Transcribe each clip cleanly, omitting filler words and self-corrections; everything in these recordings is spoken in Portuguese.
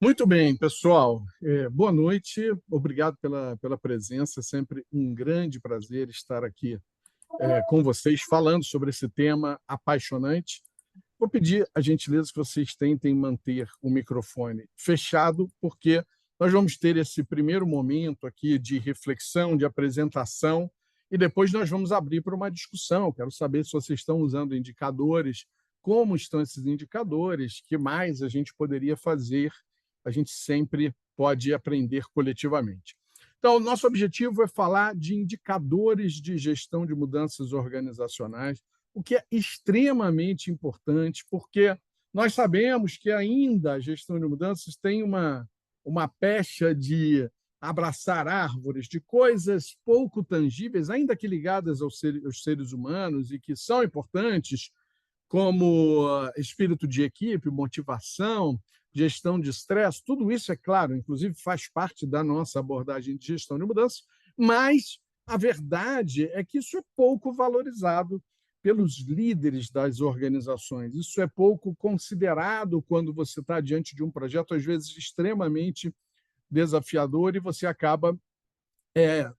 Muito bem, pessoal. Boa noite, obrigado pela presença. É sempre um grande prazer estar aqui com vocês, falando sobre esse tema apaixonante. Vou pedir a gentileza que vocês tentem manter o microfone fechado, porque nós vamos ter esse primeiro momento aqui de reflexão, de apresentação, e depois nós vamos abrir para uma discussão. Quero saber se vocês estão usando indicadores, como estão esses indicadores, que mais a gente poderia fazer. A gente sempre pode aprender coletivamente. Então, nosso objetivo é falar de indicadores de gestão de mudanças organizacionais, o que é extremamente importante, porque nós sabemos que ainda a gestão de mudanças tem uma pecha de abraçar árvores, de coisas pouco tangíveis, ainda que ligadas aos seres humanos e que são importantes, como espírito de equipe, motivação, gestão de estresse, tudo isso, é claro, inclusive faz parte da nossa abordagem de gestão de mudança, mas a verdade é que isso é pouco valorizado pelos líderes das organizações. Isso é pouco considerado quando você está diante de um projeto, às vezes, extremamente desafiador, e você acaba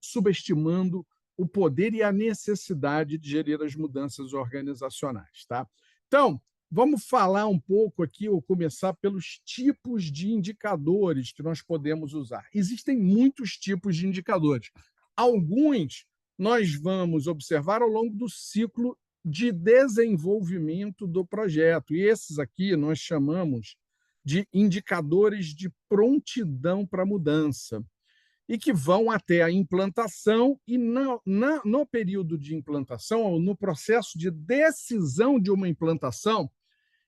subestimando o poder e a necessidade de gerir as mudanças organizacionais. Tá? Então, vamos falar um pouco aqui, ou começar pelos tipos de indicadores que nós podemos usar. Existem muitos tipos de indicadores. Alguns nós vamos observar ao longo do ciclo de desenvolvimento do projeto, e esses aqui nós chamamos de indicadores de prontidão para mudança, e que vão até a implantação, e no período de implantação, ou no processo de decisão de uma implantação,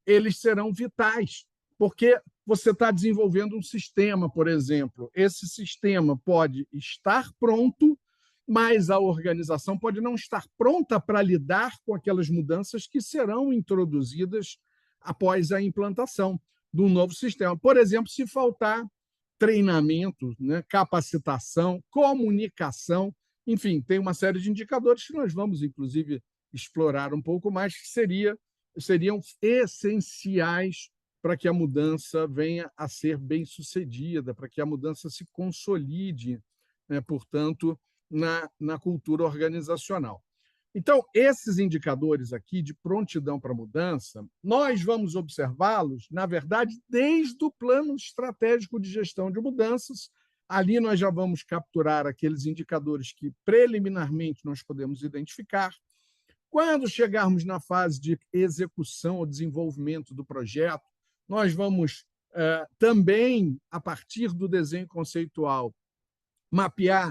eles serão vitais, porque você está desenvolvendo um sistema, por exemplo. Esse sistema pode estar pronto, mas a organização pode não estar pronta para lidar com aquelas mudanças que serão introduzidas após a implantação de um novo sistema. Por exemplo, se faltar treinamento, né, capacitação, comunicação, enfim, tem uma série de indicadores que nós vamos, inclusive, explorar um pouco mais, que seriam essenciais para que a mudança venha a ser bem-sucedida, para que a mudança se consolide, né, portanto, na cultura organizacional. Então, esses indicadores aqui de prontidão para a mudança, nós vamos observá-los, na verdade, desde o plano estratégico de gestão de mudanças. Ali nós já vamos capturar aqueles indicadores que preliminarmente nós podemos identificar. Quando chegarmos na fase de execução ou desenvolvimento do projeto, nós vamos também, a partir do desenho conceitual, mapear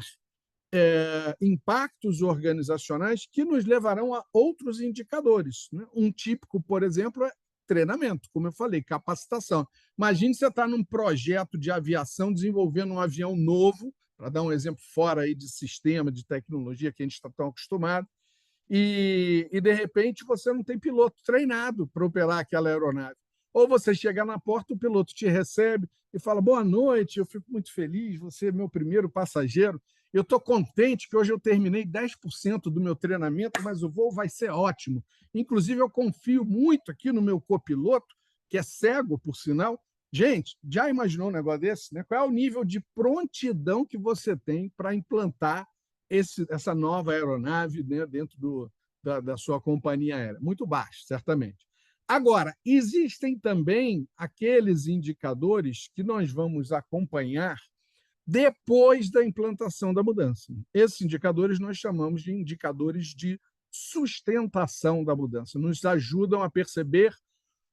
impactos organizacionais que nos levarão a outros indicadores. Né? Um típico, por exemplo, é treinamento, como eu falei, capacitação. Imagine você está num projeto de aviação, desenvolvendo um avião novo, para dar um exemplo fora aí de sistema, de tecnologia que a gente está tão acostumado, de repente, você não tem piloto treinado para operar aquela aeronave. Ou você chega na porta, o piloto te recebe e fala: boa noite, eu fico muito feliz, você é meu primeiro passageiro, eu estou contente que hoje eu terminei 10% do meu treinamento, mas o voo vai ser ótimo. Inclusive, eu confio muito aqui no meu copiloto, que é cego, por sinal. Gente, já imaginou um negócio desse? Né? Qual é o nível de prontidão que você tem para implantar essa nova aeronave, né, dentro da sua companhia aérea? Muito baixo, certamente. Agora, existem também aqueles indicadores que nós vamos acompanhar depois da implantação da mudança. Esses indicadores nós chamamos de indicadores de sustentação da mudança. Nos ajudam a perceber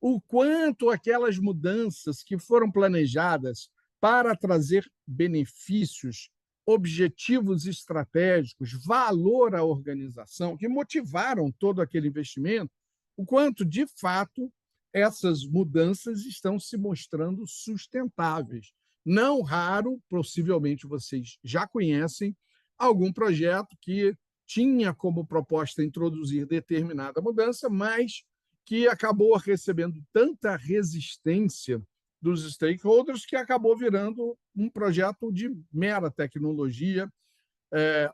o quanto aquelas mudanças que foram planejadas para trazer benefícios, objetivos estratégicos, valor à organização, que motivaram todo aquele investimento, o quanto, de fato, essas mudanças estão se mostrando sustentáveis. Não raro, possivelmente vocês já conhecem, algum projeto que tinha como proposta introduzir determinada mudança, mas que acabou recebendo tanta resistência dos stakeholders que acabou virando um projeto de mera tecnologia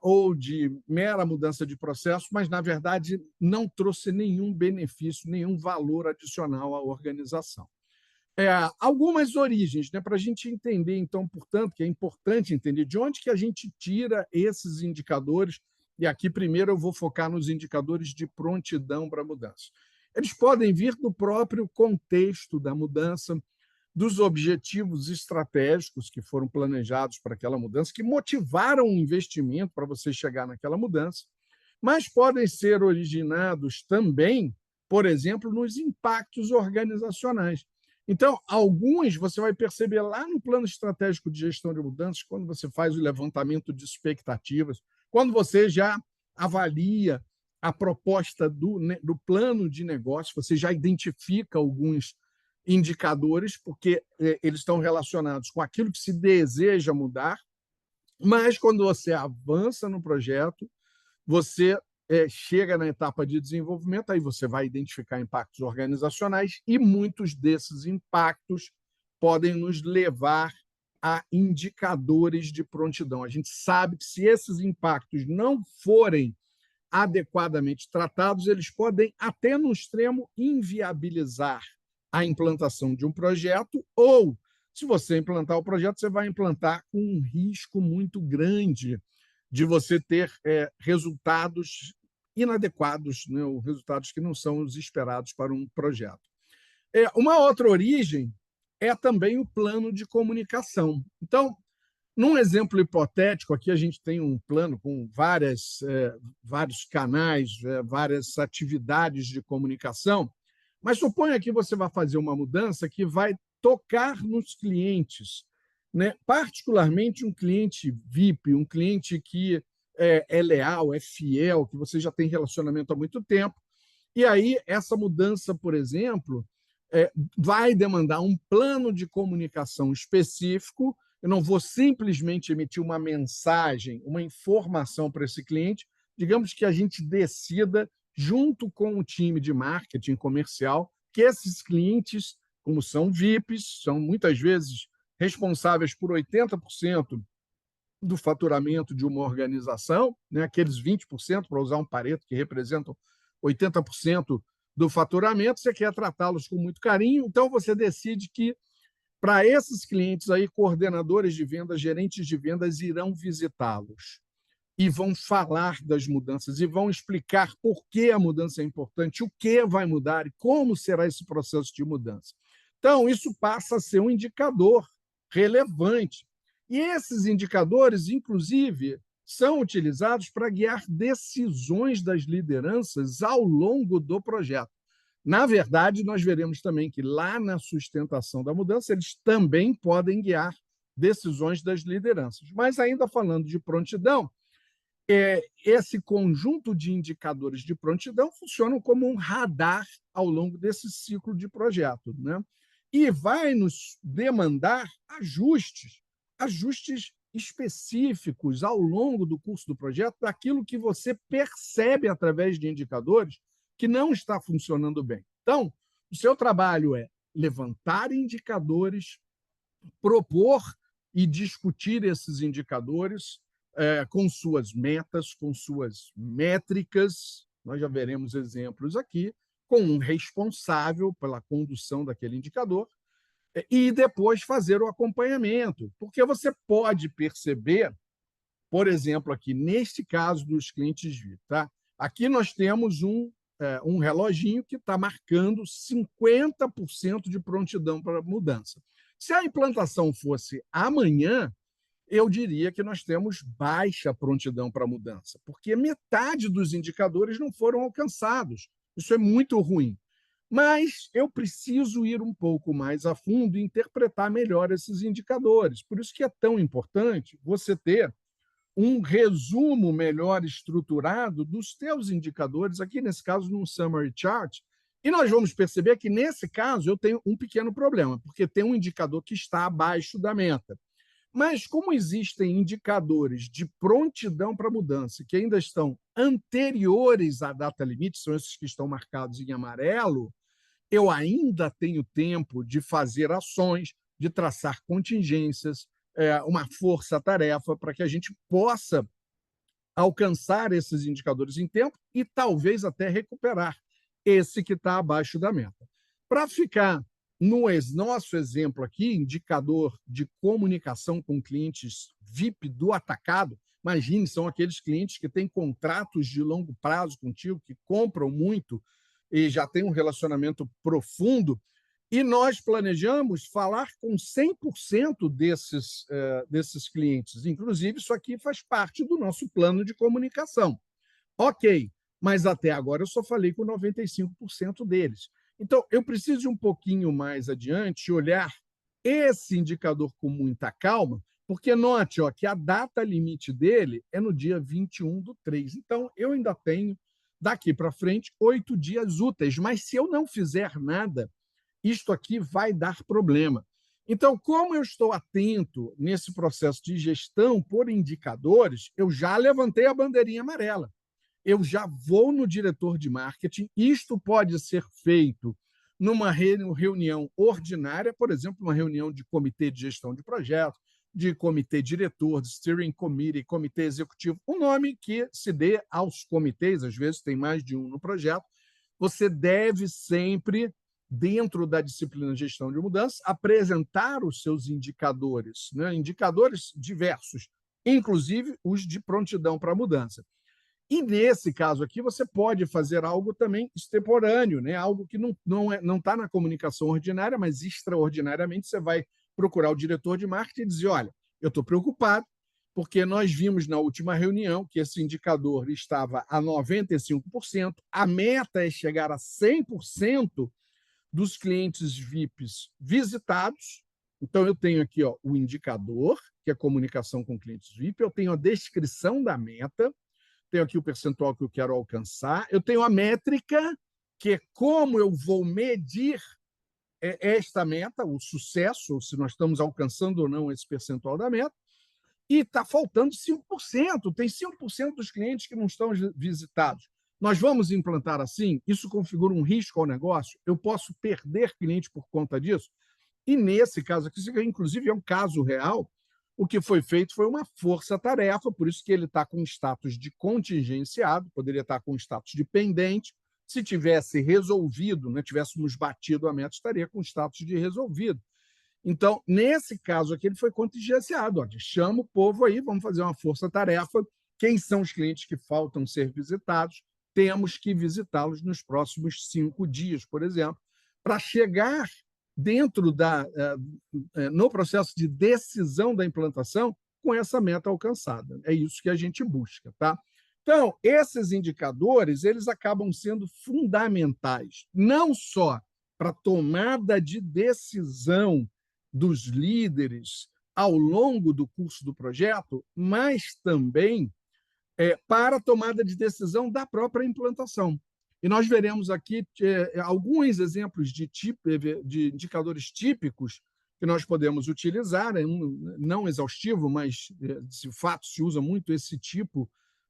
ou de mera mudança de processo, mas, na verdade, não trouxe nenhum benefício, nenhum valor adicional à organização. Algumas origens, né, para a gente entender, então, portanto, que é importante entender de onde que a gente tira esses indicadores, e aqui primeiro eu vou focar nos indicadores de prontidão para a mudança. Eles podem vir do próprio contexto da mudança, dos objetivos estratégicos que foram planejados para aquela mudança, que motivaram o investimento para você chegar naquela mudança, mas podem ser originados também, por exemplo, nos impactos organizacionais. Então, alguns você vai perceber lá no plano estratégico de gestão de mudanças, quando você faz o levantamento de expectativas, quando você já avalia a proposta do plano de negócio, você já identifica alguns indicadores, porque eles estão relacionados com aquilo que se deseja mudar, mas quando você avança no projeto, você chega na etapa de desenvolvimento, aí você vai identificar impactos organizacionais e muitos desses impactos podem nos levar a indicadores de prontidão. A gente sabe que se esses impactos não forem adequadamente tratados, eles podem até no extremo inviabilizar a implantação de um projeto ou, se você implantar o projeto, você vai implantar com um risco muito grande de você ter resultados inadequados, né, ou resultados que não são os esperados para um projeto. Uma outra origem é também o plano de comunicação. Então, num exemplo hipotético, aqui a gente tem um plano com vários canais, várias atividades de comunicação, mas suponha que você vai fazer uma mudança que vai tocar nos clientes, né? Particularmente um cliente VIP, um cliente que é leal, é fiel, que você já tem relacionamento há muito tempo. E aí, essa mudança, por exemplo, vai demandar um plano de comunicação específico. Eu não vou simplesmente emitir uma mensagem, uma informação para esse cliente. Digamos que a gente decida, junto com o time de marketing comercial, que esses clientes, como são VIPs, são muitas vezes responsáveis por 80% do faturamento de uma organização, né? Aqueles 20%, para usar um Pareto, que representam 80% do faturamento, você quer tratá-los com muito carinho, então você decide que, para esses clientes aí, coordenadores de vendas, gerentes de vendas irão visitá-los e vão falar das mudanças e vão explicar por que a mudança é importante, o que vai mudar e como será esse processo de mudança. Então, isso passa a ser um indicador relevante. E esses indicadores, inclusive, são utilizados para guiar decisões das lideranças ao longo do projeto. Na verdade, nós veremos também que lá na sustentação da mudança, eles também podem guiar decisões das lideranças. Mas ainda falando de prontidão, esse conjunto de indicadores de prontidão funcionam como um radar ao longo desse ciclo de projeto, né? E vai nos demandar ajustes específicos ao longo do curso do projeto daquilo que você percebe através de indicadores que não está funcionando bem. Então, o seu trabalho é levantar indicadores, propor e discutir esses indicadores com suas metas, com suas métricas. Nós já veremos exemplos aqui, com um responsável pela condução daquele indicador, e depois fazer o acompanhamento, porque você pode perceber, por exemplo, aqui neste caso dos clientes VIP, tá? Aqui nós temos um reloginho que está marcando 50% de prontidão para mudança. Se a implantação fosse amanhã, eu diria que nós temos baixa prontidão para mudança, porque metade dos indicadores não foram alcançados. Isso é muito ruim. Mas eu preciso ir um pouco mais a fundo e interpretar melhor esses indicadores. Por isso que é tão importante você ter um resumo melhor estruturado dos teus indicadores, aqui nesse caso, num summary chart, e nós vamos perceber que, nesse caso, eu tenho um pequeno problema, porque tem um indicador que está abaixo da meta. Mas, como existem indicadores de prontidão para mudança que ainda estão anteriores à data limite, são esses que estão marcados em amarelo, eu ainda tenho tempo de fazer ações, de traçar contingências, uma força-tarefa para que a gente possa alcançar esses indicadores em tempo e talvez até recuperar esse que está abaixo da meta. Para ficar no nosso exemplo aqui, indicador de comunicação com clientes VIP do atacado, imagine, são aqueles clientes que têm contratos de longo prazo contigo, que compram muito e já têm um relacionamento profundo, e nós planejamos falar com 100% desses clientes. Inclusive, isso aqui faz parte do nosso plano de comunicação. Ok, mas até agora eu só falei com 95% deles. Então, eu preciso de um pouquinho mais adiante olhar esse indicador com muita calma, porque note que a data limite dele é no dia 21/3. Então, eu ainda tenho, daqui para frente, 8 dias úteis. Mas se eu não fizer nada, isto aqui vai dar problema. Então, como eu estou atento nesse processo de gestão por indicadores, eu já levantei a bandeirinha amarela. Eu já vou no diretor de marketing. Isto pode ser feito numa reunião ordinária, por exemplo, uma reunião de comitê de gestão de projeto, de comitê diretor, de steering committee, comitê executivo, o nome que se dê aos comitês, às vezes tem mais de um no projeto. Você deve sempre, dentro da disciplina de gestão de mudança, apresentar os seus indicadores, né? Indicadores diversos, inclusive os de prontidão para a mudança. E, nesse caso aqui, você pode fazer algo também extemporâneo, né? Algo que não está na comunicação ordinária, mas extraordinariamente você vai procurar o diretor de marketing e dizer, olha, eu estou preocupado, porque nós vimos na última reunião que esse indicador estava a 95%, a meta é chegar a 100% dos clientes VIPs visitados. Então, eu tenho aqui o indicador, que é a comunicação com clientes VIP, eu tenho a descrição da meta, tenho aqui o percentual que eu quero alcançar, eu tenho a métrica, que é como eu vou medir esta meta, o sucesso, se nós estamos alcançando ou não esse percentual da meta, e está faltando 5%, tem 5% dos clientes que não estão visitados. Nós vamos implantar assim? Isso configura um risco ao negócio? Eu posso perder cliente por conta disso? E nesse caso aqui, isso inclusive é um caso real, o que foi feito foi uma força-tarefa, por isso que ele está com status de contingenciado, poderia estar com status de pendente. Se tivesse resolvido, né, tivéssemos batido a meta, estaria com status de resolvido. Então, nesse caso aqui, ele foi contingenciado. Chama o povo aí, vamos fazer uma força-tarefa. Quem são os clientes que faltam ser visitados? Temos que visitá-los nos próximos 5 dias, por exemplo, para chegar dentro no processo de decisão da implantação com essa meta alcançada. É isso que a gente busca, tá? Então, esses indicadores, eles acabam sendo fundamentais, não só para a tomada de decisão dos líderes ao longo do curso do projeto, mas também para a tomada de decisão da própria implantação. E nós veremos aqui alguns exemplos de indicadores típicos que nós podemos utilizar, não exaustivo, mas de fato se usa muito esse tipo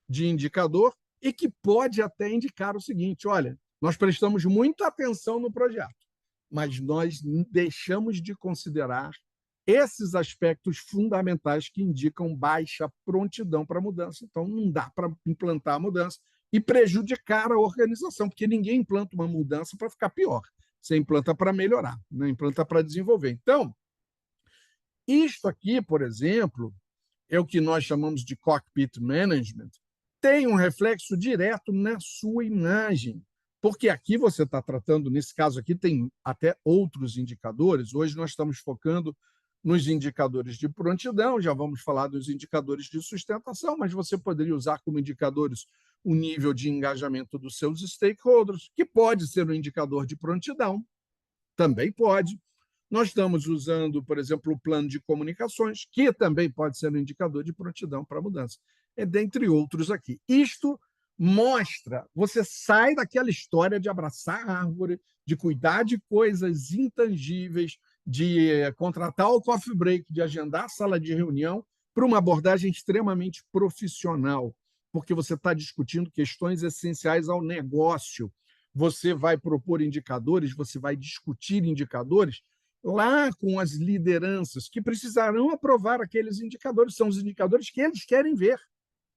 de indicador, e que pode até indicar o seguinte: olha, nós prestamos muita atenção no projeto, mas nós deixamos de considerar esses aspectos fundamentais que indicam baixa prontidão para a mudança. Então, não dá para implantar a mudança e prejudicar a organização, porque ninguém implanta uma mudança para ficar pior. Você implanta para melhorar, não implanta para desenvolver. Então, isto aqui, por exemplo, é o que nós chamamos de cockpit management, tem um reflexo direto na sua imagem, porque aqui você está tratando, nesse caso aqui, tem até outros indicadores. Hoje nós estamos focando nos indicadores de prontidão, já vamos falar dos indicadores de sustentação, mas você poderia usar como indicadores o nível de engajamento dos seus stakeholders, que pode ser um indicador de prontidão, também pode. Nós estamos usando, por exemplo, o plano de comunicações, que também pode ser um indicador de prontidão para a mudança, dentre outros aqui. Isto mostra, você sai daquela história de abraçar a árvore, de cuidar de coisas intangíveis, de contratar o coffee break, de agendar a sala de reunião, para uma abordagem extremamente profissional, porque você está discutindo questões essenciais ao negócio. Você vai propor indicadores, você vai discutir indicadores lá com as lideranças que precisarão aprovar aqueles indicadores. São os indicadores que eles querem ver,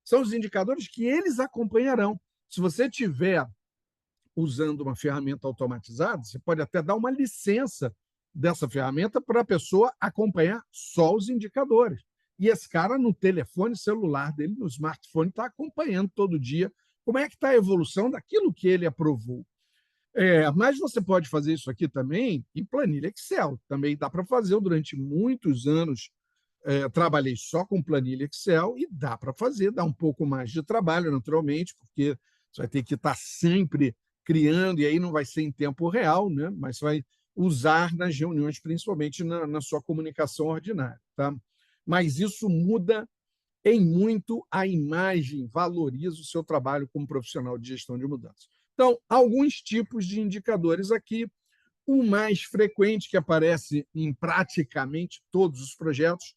são os indicadores que eles acompanharão. Se você tiver usando uma ferramenta automatizada, você pode até dar uma licença dessa ferramenta para a pessoa acompanhar só os indicadores. E esse cara, no telefone celular dele, no smartphone, está acompanhando todo dia como é que está a evolução daquilo que ele aprovou. Mas você pode fazer isso aqui também em planilha Excel. Também dá para fazer. Eu, durante muitos anos, trabalhei só com planilha Excel e dá para fazer. Dá um pouco mais de trabalho, naturalmente, porque você vai ter que estar sempre criando, e aí não vai ser em tempo real, né? Mas você vai usar nas reuniões, principalmente na sua comunicação ordinária. Tá? Mas isso muda em muito a imagem, valoriza o seu trabalho como profissional de gestão de mudanças. Então, alguns tipos de indicadores aqui. O mais frequente, que aparece em praticamente todos os projetos,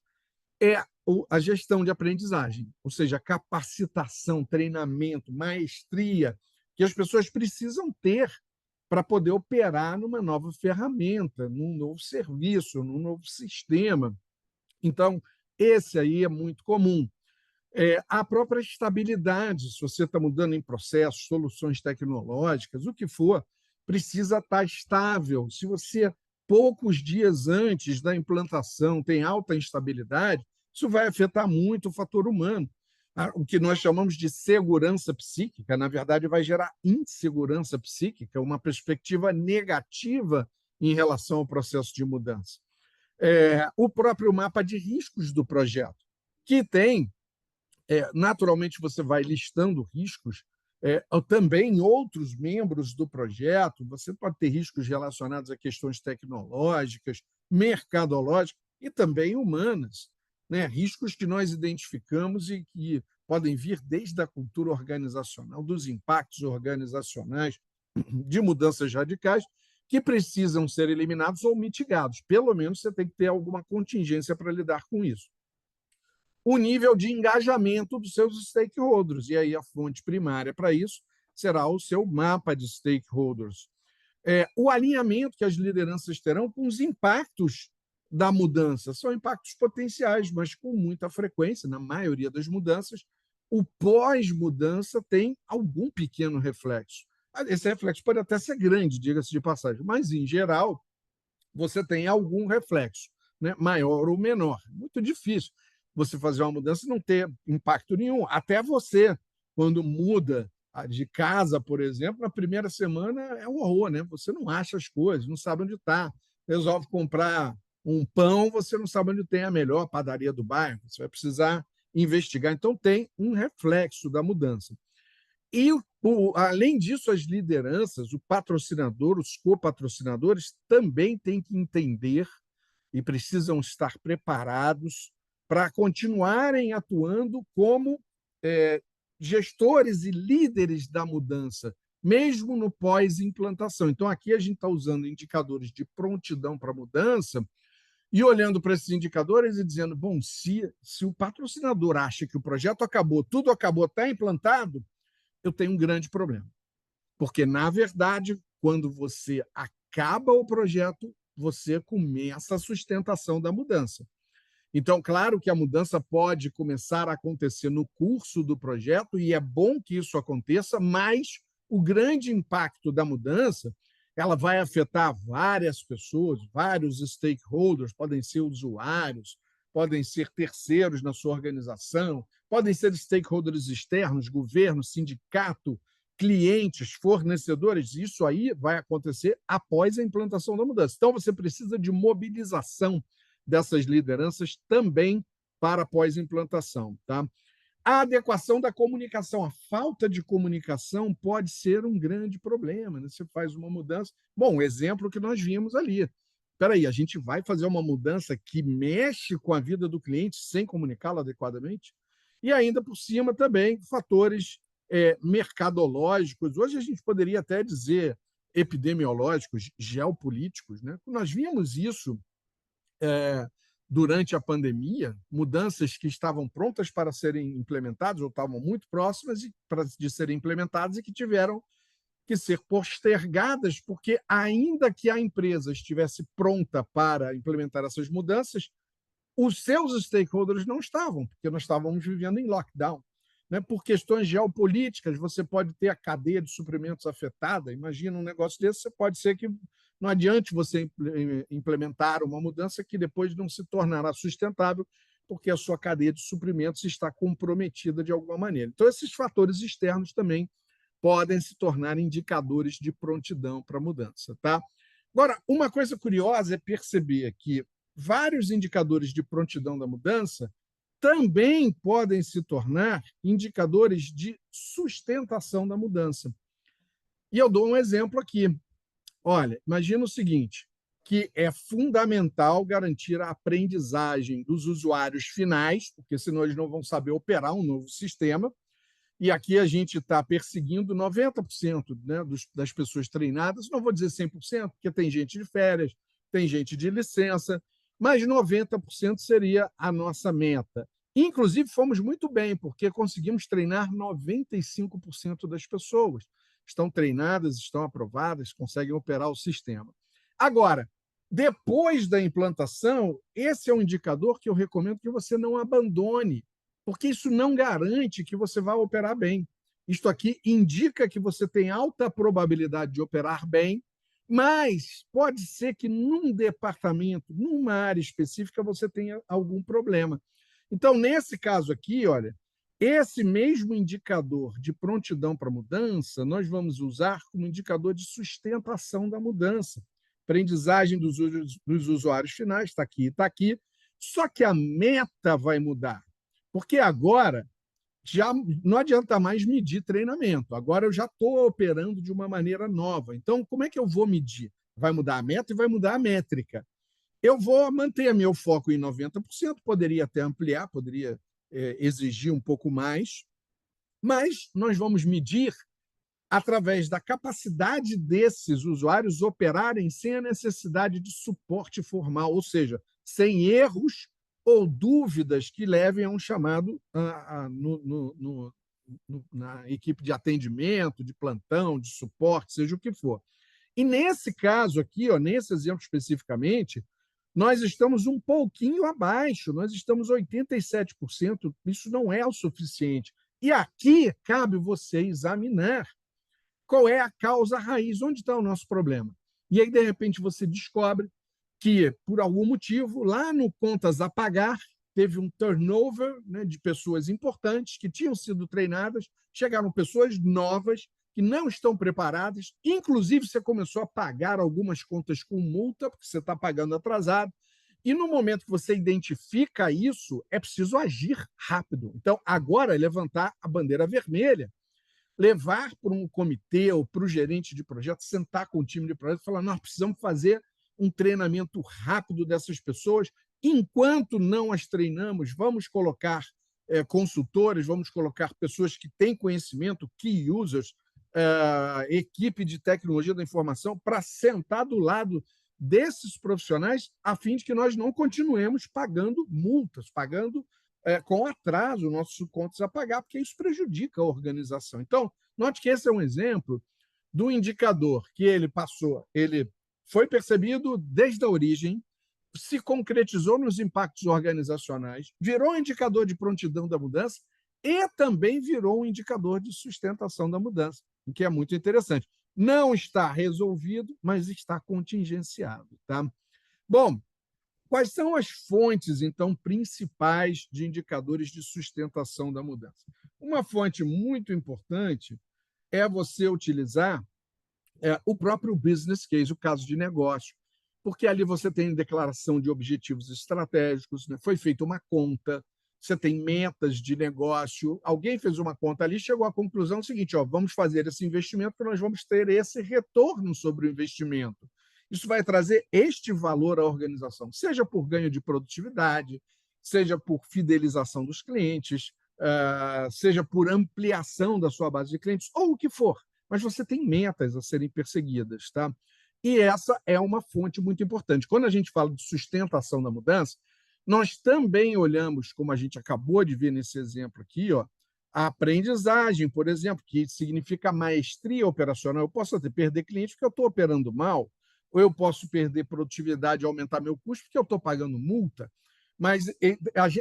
é a gestão de aprendizagem, ou seja, capacitação, treinamento, maestria, que as pessoas precisam ter para poder operar numa nova ferramenta, num novo serviço, num novo sistema. Então, esse aí é muito comum. A própria estabilidade, se você está mudando em processos, soluções tecnológicas, o que for, precisa estar estável. Se você, poucos dias antes da implantação, tem alta instabilidade, isso vai afetar muito o fator humano. O que nós chamamos de segurança psíquica, na verdade, vai gerar insegurança psíquica, uma perspectiva negativa em relação ao processo de mudança. O próprio mapa de riscos do projeto, que tem naturalmente, você vai listando riscos, também outros membros do projeto. Você pode ter riscos relacionados a questões tecnológicas, mercadológicas e também humanas, né? Riscos que nós identificamos e que podem vir desde a cultura organizacional, dos impactos organizacionais, de mudanças radicais, que precisam ser eliminados ou mitigados. Pelo menos você tem que ter alguma contingência para lidar com isso. O nível de engajamento dos seus stakeholders. E aí a fonte primária para isso será o seu mapa de stakeholders. O alinhamento que as lideranças terão com os impactos da mudança. São impactos potenciais, mas com muita frequência, na maioria das mudanças, o pós-mudança tem algum pequeno reflexo. Esse reflexo pode até ser grande, diga-se de passagem, mas, em geral, você tem algum reflexo, né? Maior ou menor. Muito difícil você fazer uma mudança e não ter impacto nenhum. Até você, quando muda de casa, por exemplo, na primeira semana é um horror, né? Você não acha as coisas, não sabe onde está. Resolve comprar um pão, você não sabe onde tem a melhor padaria do bairro. Você vai precisar investigar. Então, tem um reflexo da mudança. E, além disso, as lideranças, o patrocinador, os copatrocinadores também têm que entender e precisam estar preparados para continuarem atuando como gestores e líderes da mudança, mesmo no pós-implantação. Então, aqui a gente está usando indicadores de prontidão para a mudança e olhando para esses indicadores e dizendo, bom, se o patrocinador acha que o projeto acabou, tudo acabou, está implantado, eu tenho um grande problema. Porque, na verdade, quando você acaba o projeto, você começa a sustentação da mudança. Então, claro que a mudança pode começar a acontecer no curso do projeto, e é bom que isso aconteça, mas o grande impacto da mudança ela vai afetar várias pessoas, vários stakeholders, podem ser usuários, podem ser terceiros na sua organização, podem ser stakeholders externos, governo, sindicato, clientes, fornecedores. Isso aí vai acontecer após a implantação da mudança. Então, você precisa de mobilização dessas lideranças também para pós-implantação. Tá? A adequação da comunicação, a falta de comunicação pode ser um grande problema. Né? Você faz uma mudança. Bom, o exemplo que nós vimos ali. Espera aí, a gente vai fazer uma mudança que mexe com a vida do cliente sem comunicá-lo adequadamente? E ainda por cima também fatores mercadológicos. Hoje a gente poderia até dizer epidemiológicos, geopolíticos. Né? Nós vimos isso durante a pandemia, mudanças que estavam prontas para serem implementadas ou estavam muito próximas de serem implementadas e que tiveram que ser postergadas, porque ainda que a empresa estivesse pronta para implementar essas mudanças, os seus stakeholders não estavam, porque nós estávamos vivendo em lockdown. Né? Por questões geopolíticas, você pode ter a cadeia de suprimentos afetada. Imagina um negócio desse, você pode ser que não adianta você implementar uma mudança que depois não se tornará sustentável, porque a sua cadeia de suprimentos está comprometida de alguma maneira. Então, esses fatores externos também podem se tornar indicadores de prontidão para a mudança. Tá? Agora, uma coisa curiosa é perceber que vários indicadores de prontidão da mudança também podem se tornar indicadores de sustentação da mudança. E eu dou um exemplo aqui. Olha, imagina o seguinte, que é fundamental garantir a aprendizagem dos usuários finais, porque senão eles não vão saber operar um novo sistema. E aqui a gente está perseguindo 90%, né, das pessoas treinadas, não vou dizer 100%, porque tem gente de férias, tem gente de licença, mas 90% seria a nossa meta. Inclusive, fomos muito bem, porque conseguimos treinar 95% das pessoas. Estão treinadas, estão aprovadas, conseguem operar o sistema. Agora, depois da implantação, esse é um indicador que eu recomendo que você não abandone, porque isso não garante que você vá operar bem. Isto aqui indica que você tem alta probabilidade de operar bem, mas pode ser que num departamento, numa área específica, você tenha algum problema. Então, nesse caso aqui, olha, esse mesmo indicador de prontidão para mudança, nós vamos usar como indicador de sustentação da mudança. Aprendizagem dos usuários finais, está aqui, está aqui. Só que a meta vai mudar. Porque agora já não adianta mais medir treinamento. Agora eu já estou operando de uma maneira nova. Então, como é que eu vou medir? Vai mudar a meta e vai mudar a métrica. Eu vou manter meu foco em 90%, poderia até ampliar, poderia exigir um pouco mais, mas nós vamos medir através da capacidade desses usuários operarem sem a necessidade de suporte formal, ou seja, sem erros ou dúvidas que levem a um chamado na equipe de atendimento, de plantão, de suporte, seja o que for. E nesse caso aqui, ó, nesse exemplo especificamente, nós estamos um pouquinho abaixo, nós estamos 87%, isso não é o suficiente. E aqui cabe você examinar qual é a causa raiz, onde está o nosso problema. E aí, de repente, você descobre que, por algum motivo, lá no contas a pagar, teve um turnover, né, de pessoas importantes que tinham sido treinadas, chegaram pessoas novas que não estão preparadas, inclusive você começou a pagar algumas contas com multa, porque você está pagando atrasado, e no momento que você identifica isso, é preciso agir rápido. Então, agora é levantar a bandeira vermelha, levar para um comitê ou para o gerente de projeto, sentar com o time de projeto e falar: nós precisamos fazer um treinamento rápido dessas pessoas. Enquanto não as treinamos, vamos colocar consultores, vamos colocar pessoas que têm conhecimento, key users, equipe de tecnologia da informação, para sentar do lado desses profissionais, a fim de que nós não continuemos pagando multas, pagando com atraso nossos contas a pagar, porque isso prejudica a organização. Então, note que esse é um exemplo do indicador que ele passou, ele foi percebido desde a origem, se concretizou nos impactos organizacionais, virou um indicador de prontidão da mudança e também virou um indicador de sustentação da mudança, o que é muito interessante. Não está resolvido, mas está contingenciado. Tá? Bom, quais são as fontes, então, principais de indicadores de sustentação da mudança? Uma fonte muito importante é você utilizar o próprio business case, o caso de negócio, porque ali você tem declaração de objetivos estratégicos, né? Foi feita uma conta, você tem metas de negócio, alguém fez uma conta ali e chegou à conclusão seguinte: ó, vamos fazer esse investimento porque nós vamos ter esse retorno sobre o investimento. Isso vai trazer este valor à organização, seja por ganho de produtividade, seja por fidelização dos clientes, seja por ampliação da sua base de clientes, ou o que for. Mas você tem metas a serem perseguidas. Tá? E essa é uma fonte muito importante. Quando a gente fala de sustentação da mudança, nós também olhamos, como a gente acabou de ver nesse exemplo aqui, ó, a aprendizagem, por exemplo, que significa maestria operacional. Eu posso até perder cliente porque eu estou operando mal, ou eu posso perder produtividade e aumentar meu custo porque eu estou pagando multa. Mas,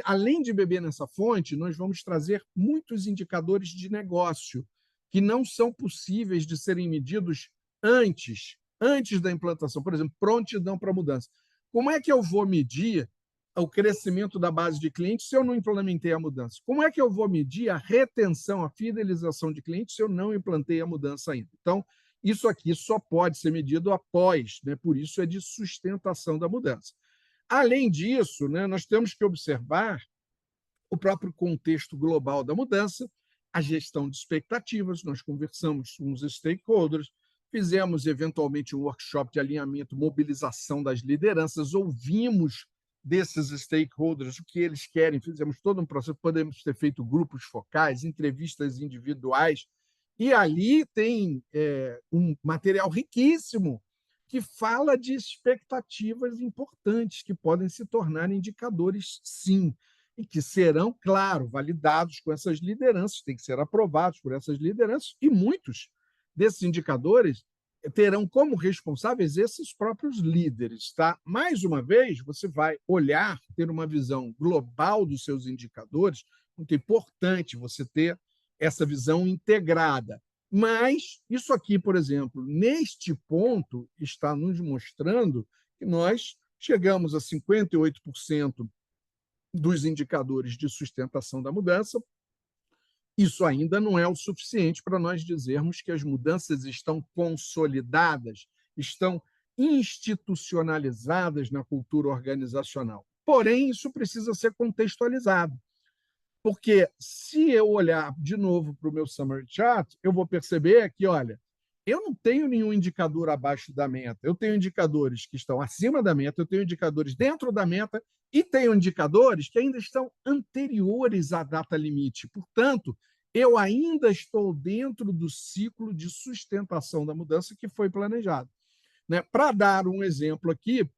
além de beber nessa fonte, nós vamos trazer muitos indicadores de negócio que não são possíveis de serem medidos antes antes da implantação. Por exemplo, prontidão para mudança. Como é que eu vou medir o crescimento da base de clientes se eu não implementei a mudança? Como é que eu vou medir a retenção, a fidelização de clientes se eu não implantei a mudança ainda? Então, isso aqui só pode ser medido após, né? Por isso é de sustentação da mudança. Além disso, né, nós temos que observar o próprio contexto global da mudança, a gestão de expectativas, nós conversamos com os stakeholders, fizemos eventualmente um workshop de alinhamento, mobilização das lideranças, ouvimos desses stakeholders o que eles querem, fizemos todo um processo, podemos ter feito grupos focais, entrevistas individuais, e ali tem um material riquíssimo que fala de expectativas importantes que podem se tornar indicadores, sim, e que serão, claro, validados com essas lideranças, têm que ser aprovados por essas lideranças, e muitos desses indicadores terão como responsáveis esses próprios líderes. Tá? Mais uma vez, você vai olhar, ter uma visão global dos seus indicadores, muito importante você ter essa visão integrada. Mas isso aqui, por exemplo, neste ponto, está nos mostrando que nós chegamos a 58% dos indicadores de sustentação da mudança. Isso ainda não é o suficiente para nós dizermos que as mudanças estão consolidadas, estão institucionalizadas na cultura organizacional. Porém, isso precisa ser contextualizado. Porque se eu olhar de novo para o meu summary chart, eu vou perceber que, olha, eu não tenho nenhum indicador abaixo da meta. Eu tenho indicadores que estão acima da meta, eu tenho indicadores dentro da meta e tenho indicadores que ainda estão anteriores à data limite. Portanto, eu ainda estou dentro do ciclo de sustentação da mudança que foi planejado. Né? Para dar um exemplo aqui,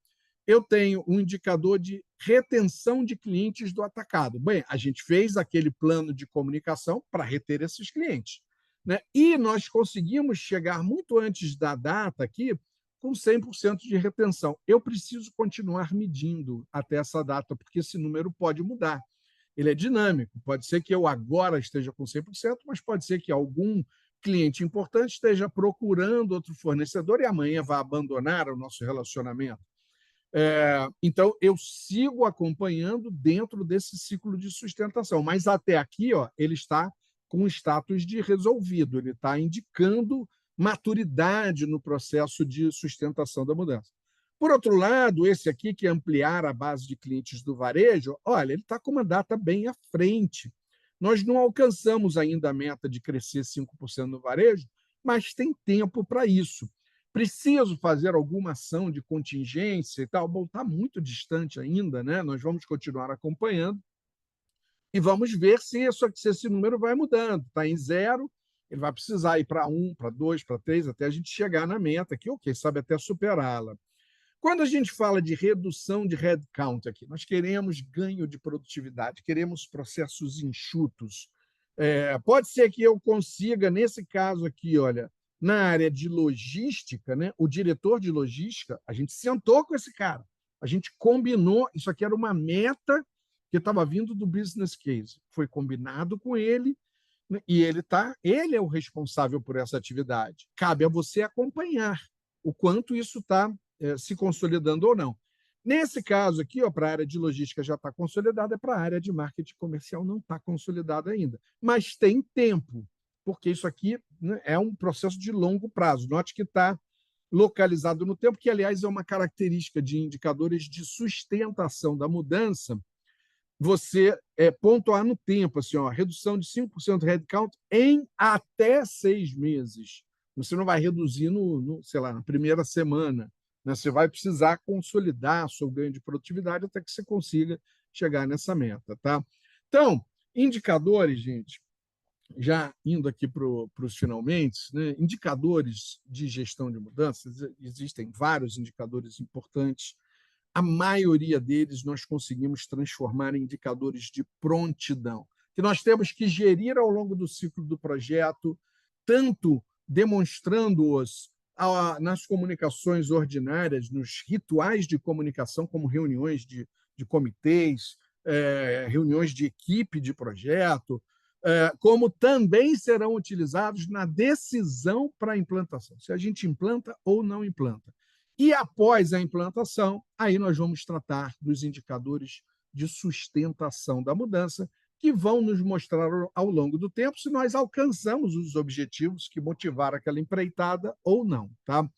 eu tenho um indicador de retenção de clientes do atacado. Bem, a gente fez aquele plano de comunicação para reter esses clientes. Né? E nós conseguimos chegar muito antes da data aqui com 100% de retenção. Eu preciso continuar medindo até essa data, porque esse número pode mudar. Ele é dinâmico. Pode ser que eu agora esteja com 100%, mas pode ser que algum cliente importante esteja procurando outro fornecedor e amanhã vá abandonar o nosso relacionamento. Então, eu sigo acompanhando dentro desse ciclo de sustentação, mas até aqui ele está com status de resolvido, ele está indicando maturidade no processo de sustentação da mudança. Por outro lado, esse aqui, que é ampliar a base de clientes do varejo, olha, ele está com uma data bem à frente. Nós não alcançamos ainda a meta de crescer 5% no varejo, mas tem tempo para isso. Preciso fazer alguma ação de contingência e tal? Bom, está muito distante ainda, né? Nós vamos continuar acompanhando e vamos ver se esse número vai mudando. Está em 0, ele vai precisar ir para 1, para 2, para 3, até a gente chegar na meta, que, quem sabe, até superá-la. Quando a gente fala de redução de headcount aqui, nós queremos ganho de produtividade, queremos processos enxutos. Pode ser que eu consiga, nesse caso aqui, olha, na área de logística, né, o diretor de logística, a gente sentou com esse cara, a gente combinou, isso aqui era uma meta que estava vindo do business case, foi combinado com ele, né, e ele é o responsável por essa atividade. Cabe a você acompanhar o quanto isso está se consolidando ou não. Nesse caso aqui, para a área de logística já está consolidada, para a área de marketing comercial não está consolidada ainda. Mas tem tempo, porque isso aqui, né, é um processo de longo prazo. Note que está localizado no tempo, que, aliás, é uma característica de indicadores de sustentação da mudança, você pontuar no tempo, assim, redução de 5% do headcount em até 6 meses. Você não vai reduzir sei lá, na primeira semana. Né? Você vai precisar consolidar seu ganho de produtividade até que você consiga chegar nessa meta. Tá? Então, indicadores, gente, já indo aqui para os finalmente, né? Indicadores de gestão de mudanças, existem vários indicadores importantes. A maioria deles nós conseguimos transformar em indicadores de prontidão, que nós temos que gerir ao longo do ciclo do projeto, tanto demonstrando-os nas comunicações ordinárias, nos rituais de comunicação, como reuniões de comitês, reuniões de equipe de projeto, como também serão utilizados na decisão para a implantação, se a gente implanta ou não implanta. E após a implantação, aí nós vamos tratar dos indicadores de sustentação da mudança, que vão nos mostrar ao longo do tempo se nós alcançamos os objetivos que motivaram aquela empreitada ou não. Tá?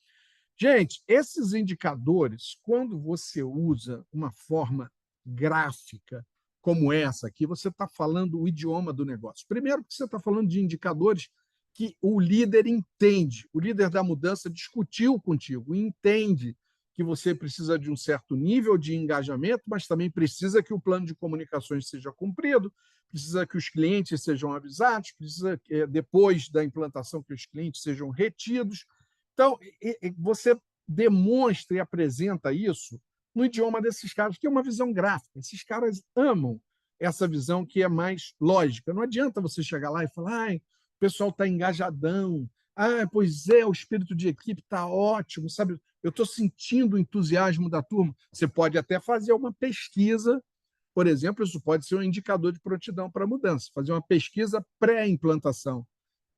Gente, esses indicadores, quando você usa uma forma gráfica como essa aqui, você está falando o idioma do negócio. Primeiro, que você está falando de indicadores que o líder entende, o líder da mudança discutiu contigo, entende que você precisa de um certo nível de engajamento, mas também precisa que o plano de comunicações seja cumprido, precisa que os clientes sejam avisados, precisa que, depois da implantação, que os clientes sejam retidos. Então, você demonstra e apresenta isso no idioma desses caras, que é uma visão gráfica. Esses caras amam essa visão que é mais lógica. Não adianta você chegar lá e falar, o pessoal está engajadão, pois é, o espírito de equipe está ótimo, sabe? Eu estou sentindo o entusiasmo da turma. Você pode até fazer uma pesquisa, por exemplo, isso pode ser um indicador de prontidão para a mudança, fazer uma pesquisa pré-implantação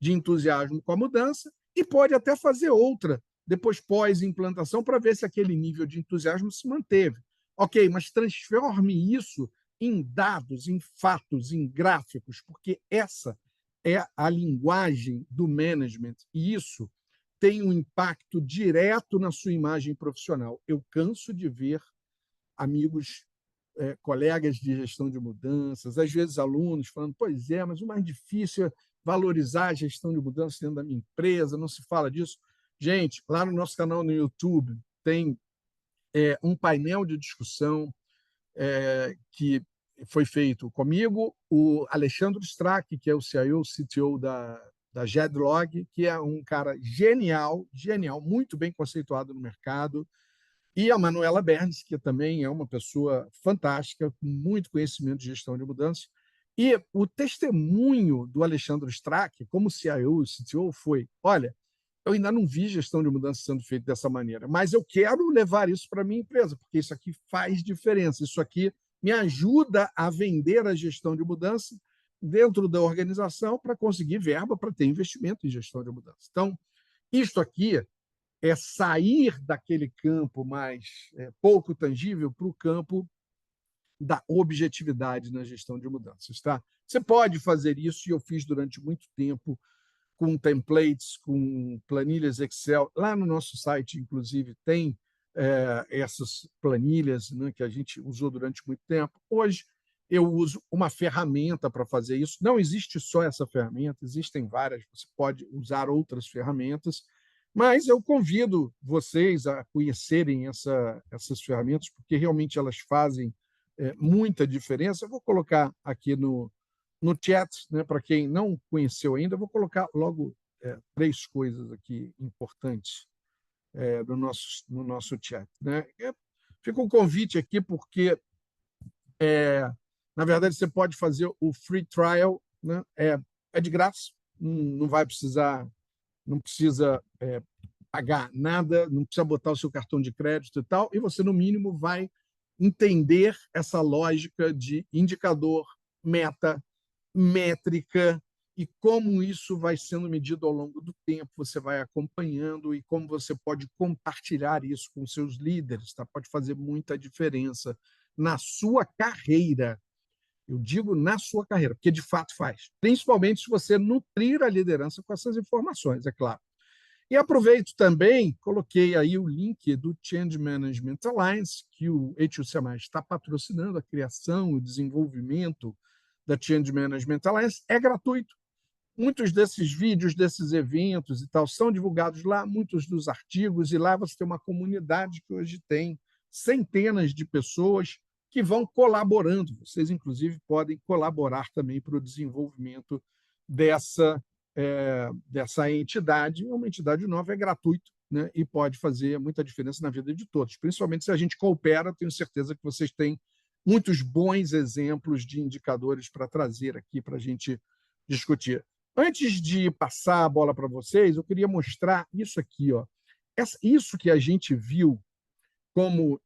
de entusiasmo com a mudança e pode até fazer outra, depois pós-implantação, para ver se aquele nível de entusiasmo se manteve. Ok, mas transforme isso em dados, em fatos, em gráficos, porque essa é a linguagem do management e isso tem um impacto direto na sua imagem profissional. Eu canso de ver amigos, colegas de gestão de mudanças, às vezes alunos falando, pois é, mas o mais difícil é valorizar a gestão de mudanças dentro da minha empresa, não se fala disso. Gente, lá no nosso canal no YouTube tem um painel de discussão que foi feito comigo, o Alexandre Strack, que é o CIO, CTO da Jedlog, que é um cara genial, muito bem conceituado no mercado, e a Manuela Bernes, que também é uma pessoa fantástica, com muito conhecimento de gestão de mudanças. E o testemunho do Alexandre Strack, como CIO e CTO, foi: olha, eu ainda não vi gestão de mudança sendo feita dessa maneira, mas eu quero levar isso para a minha empresa, porque isso aqui faz diferença, isso aqui me ajuda a vender a gestão de mudança dentro da organização para conseguir verba para ter investimento em gestão de mudança. Então, isto aqui é sair daquele campo mais pouco tangível para o campo da objetividade na gestão de mudanças. Tá? Você pode fazer isso, e eu fiz durante muito tempo, com templates, com planilhas Excel. Lá no nosso site, inclusive, tem essas planilhas, né, que a gente usou durante muito tempo. Hoje, eu uso uma ferramenta para fazer isso. Não existe só essa ferramenta, existem várias, você pode usar outras ferramentas, mas eu convido vocês a conhecerem essas ferramentas, porque realmente elas fazem muita diferença. Eu vou colocar aqui no chat, né, para quem não conheceu ainda, eu vou colocar logo 3 coisas aqui importantes no nosso chat. Né? Fica um convite aqui, porque, na verdade, você pode fazer o free trial, né? É de graça, não vai precisar, não precisa pagar nada, não precisa botar o seu cartão de crédito e tal, e você, no mínimo, vai entender essa lógica de indicador, meta, métrica e como isso vai sendo medido ao longo do tempo, você vai acompanhando e como você pode compartilhar isso com seus líderes, tá? Pode fazer muita diferença na sua carreira. Eu digo na sua carreira, porque de fato faz, principalmente se você nutrir a liderança com essas informações, é claro. E aproveito também, coloquei aí o link do Change Management Alliance, que o HUCMA está patrocinando a criação e o desenvolvimento da Change Management Alliance. É gratuito. Muitos desses vídeos, desses eventos e tal, são divulgados lá, muitos dos artigos, e lá você tem uma comunidade que hoje tem centenas de pessoas que vão colaborando. Vocês, inclusive, podem colaborar também para o desenvolvimento dessa entidade. É uma entidade nova, é gratuito, né? E pode fazer muita diferença na vida de todos, principalmente se a gente coopera. Tenho certeza que vocês têm muitos bons exemplos de indicadores para trazer aqui para a gente discutir. Antes de passar a bola para vocês, eu queria mostrar isso aqui. Ó. Isso que a gente viu como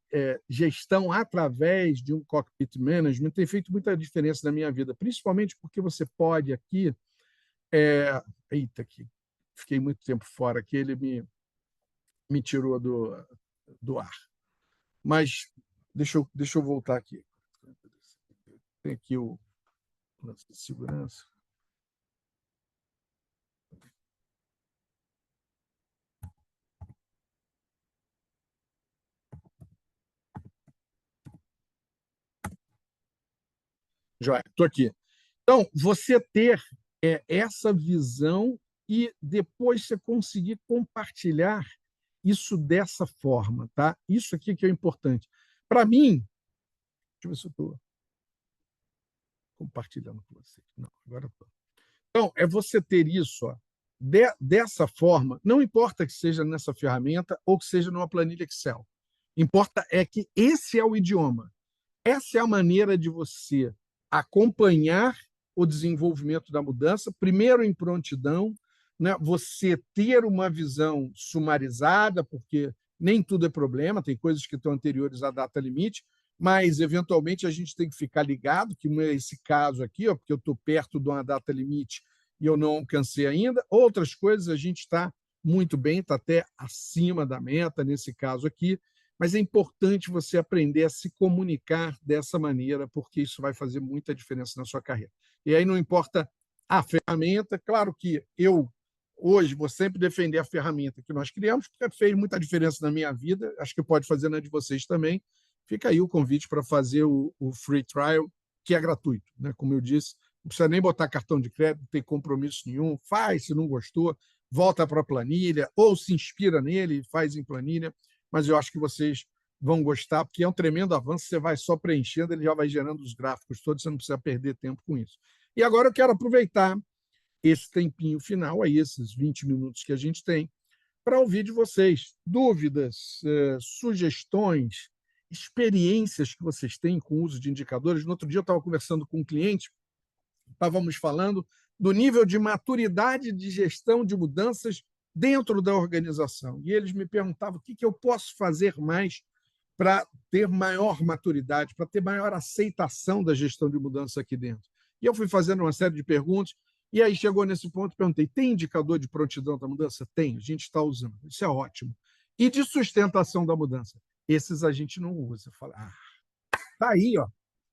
gestão através de um cockpit management tem feito muita diferença na minha vida, principalmente porque você pode aqui... Eita, aqui, fiquei muito tempo fora aqui, ele me tirou do ar. Mas deixa eu voltar aqui. Tem aqui o lance de segurança. Joia, estou aqui. Então, você ter essa visão e depois você conseguir compartilhar isso dessa forma, tá? Isso aqui que é importante. Para mim, deixa eu ver se eu estou compartilhando com você. Não, agora estou. Então, é você ter isso dessa forma, não importa que seja nessa ferramenta ou que seja numa planilha Excel. Importa é que esse é o idioma. Essa é a maneira de você acompanhar o desenvolvimento da mudança, primeiro em prontidão, né? Você ter uma visão sumarizada, porque nem tudo é problema, tem coisas que estão anteriores à data limite, mas, eventualmente, a gente tem que ficar ligado, que não é esse caso aqui, porque eu estou perto de uma data limite e eu não alcancei ainda. Outras coisas a gente está muito bem, está até acima da meta, nesse caso aqui, mas é importante você aprender a se comunicar dessa maneira, porque isso vai fazer muita diferença na sua carreira. E aí não importa a ferramenta, claro que eu, hoje, vou sempre defender a ferramenta que nós criamos, porque fez muita diferença na minha vida, acho que pode fazer na de vocês também. Fica aí o convite para fazer o free trial, que é gratuito, né? Como eu disse, não precisa nem botar cartão de crédito, não tem compromisso nenhum, faz, se não gostou, volta para a planilha, ou se inspira nele e faz em planilha, mas eu acho que vocês vão gostar, porque é um tremendo avanço, você vai só preenchendo, ele já vai gerando os gráficos todos, você não precisa perder tempo com isso. E agora eu quero aproveitar esse tempinho final, aí esses 20 minutos que a gente tem, para ouvir de vocês dúvidas, sugestões, experiências que vocês têm com o uso de indicadores. No outro dia eu estava conversando com um cliente, estávamos falando do nível de maturidade de gestão de mudanças dentro da organização. E eles me perguntavam o que eu posso fazer mais para ter maior maturidade, para ter maior aceitação da gestão de mudança aqui dentro. E eu fui fazendo uma série de perguntas, e aí chegou nesse ponto, perguntei, tem indicador de prontidão da mudança? Tem, a gente está usando, isso é ótimo. E de sustentação da mudança? Esses a gente não usa. Eu falo, tá aí, ó.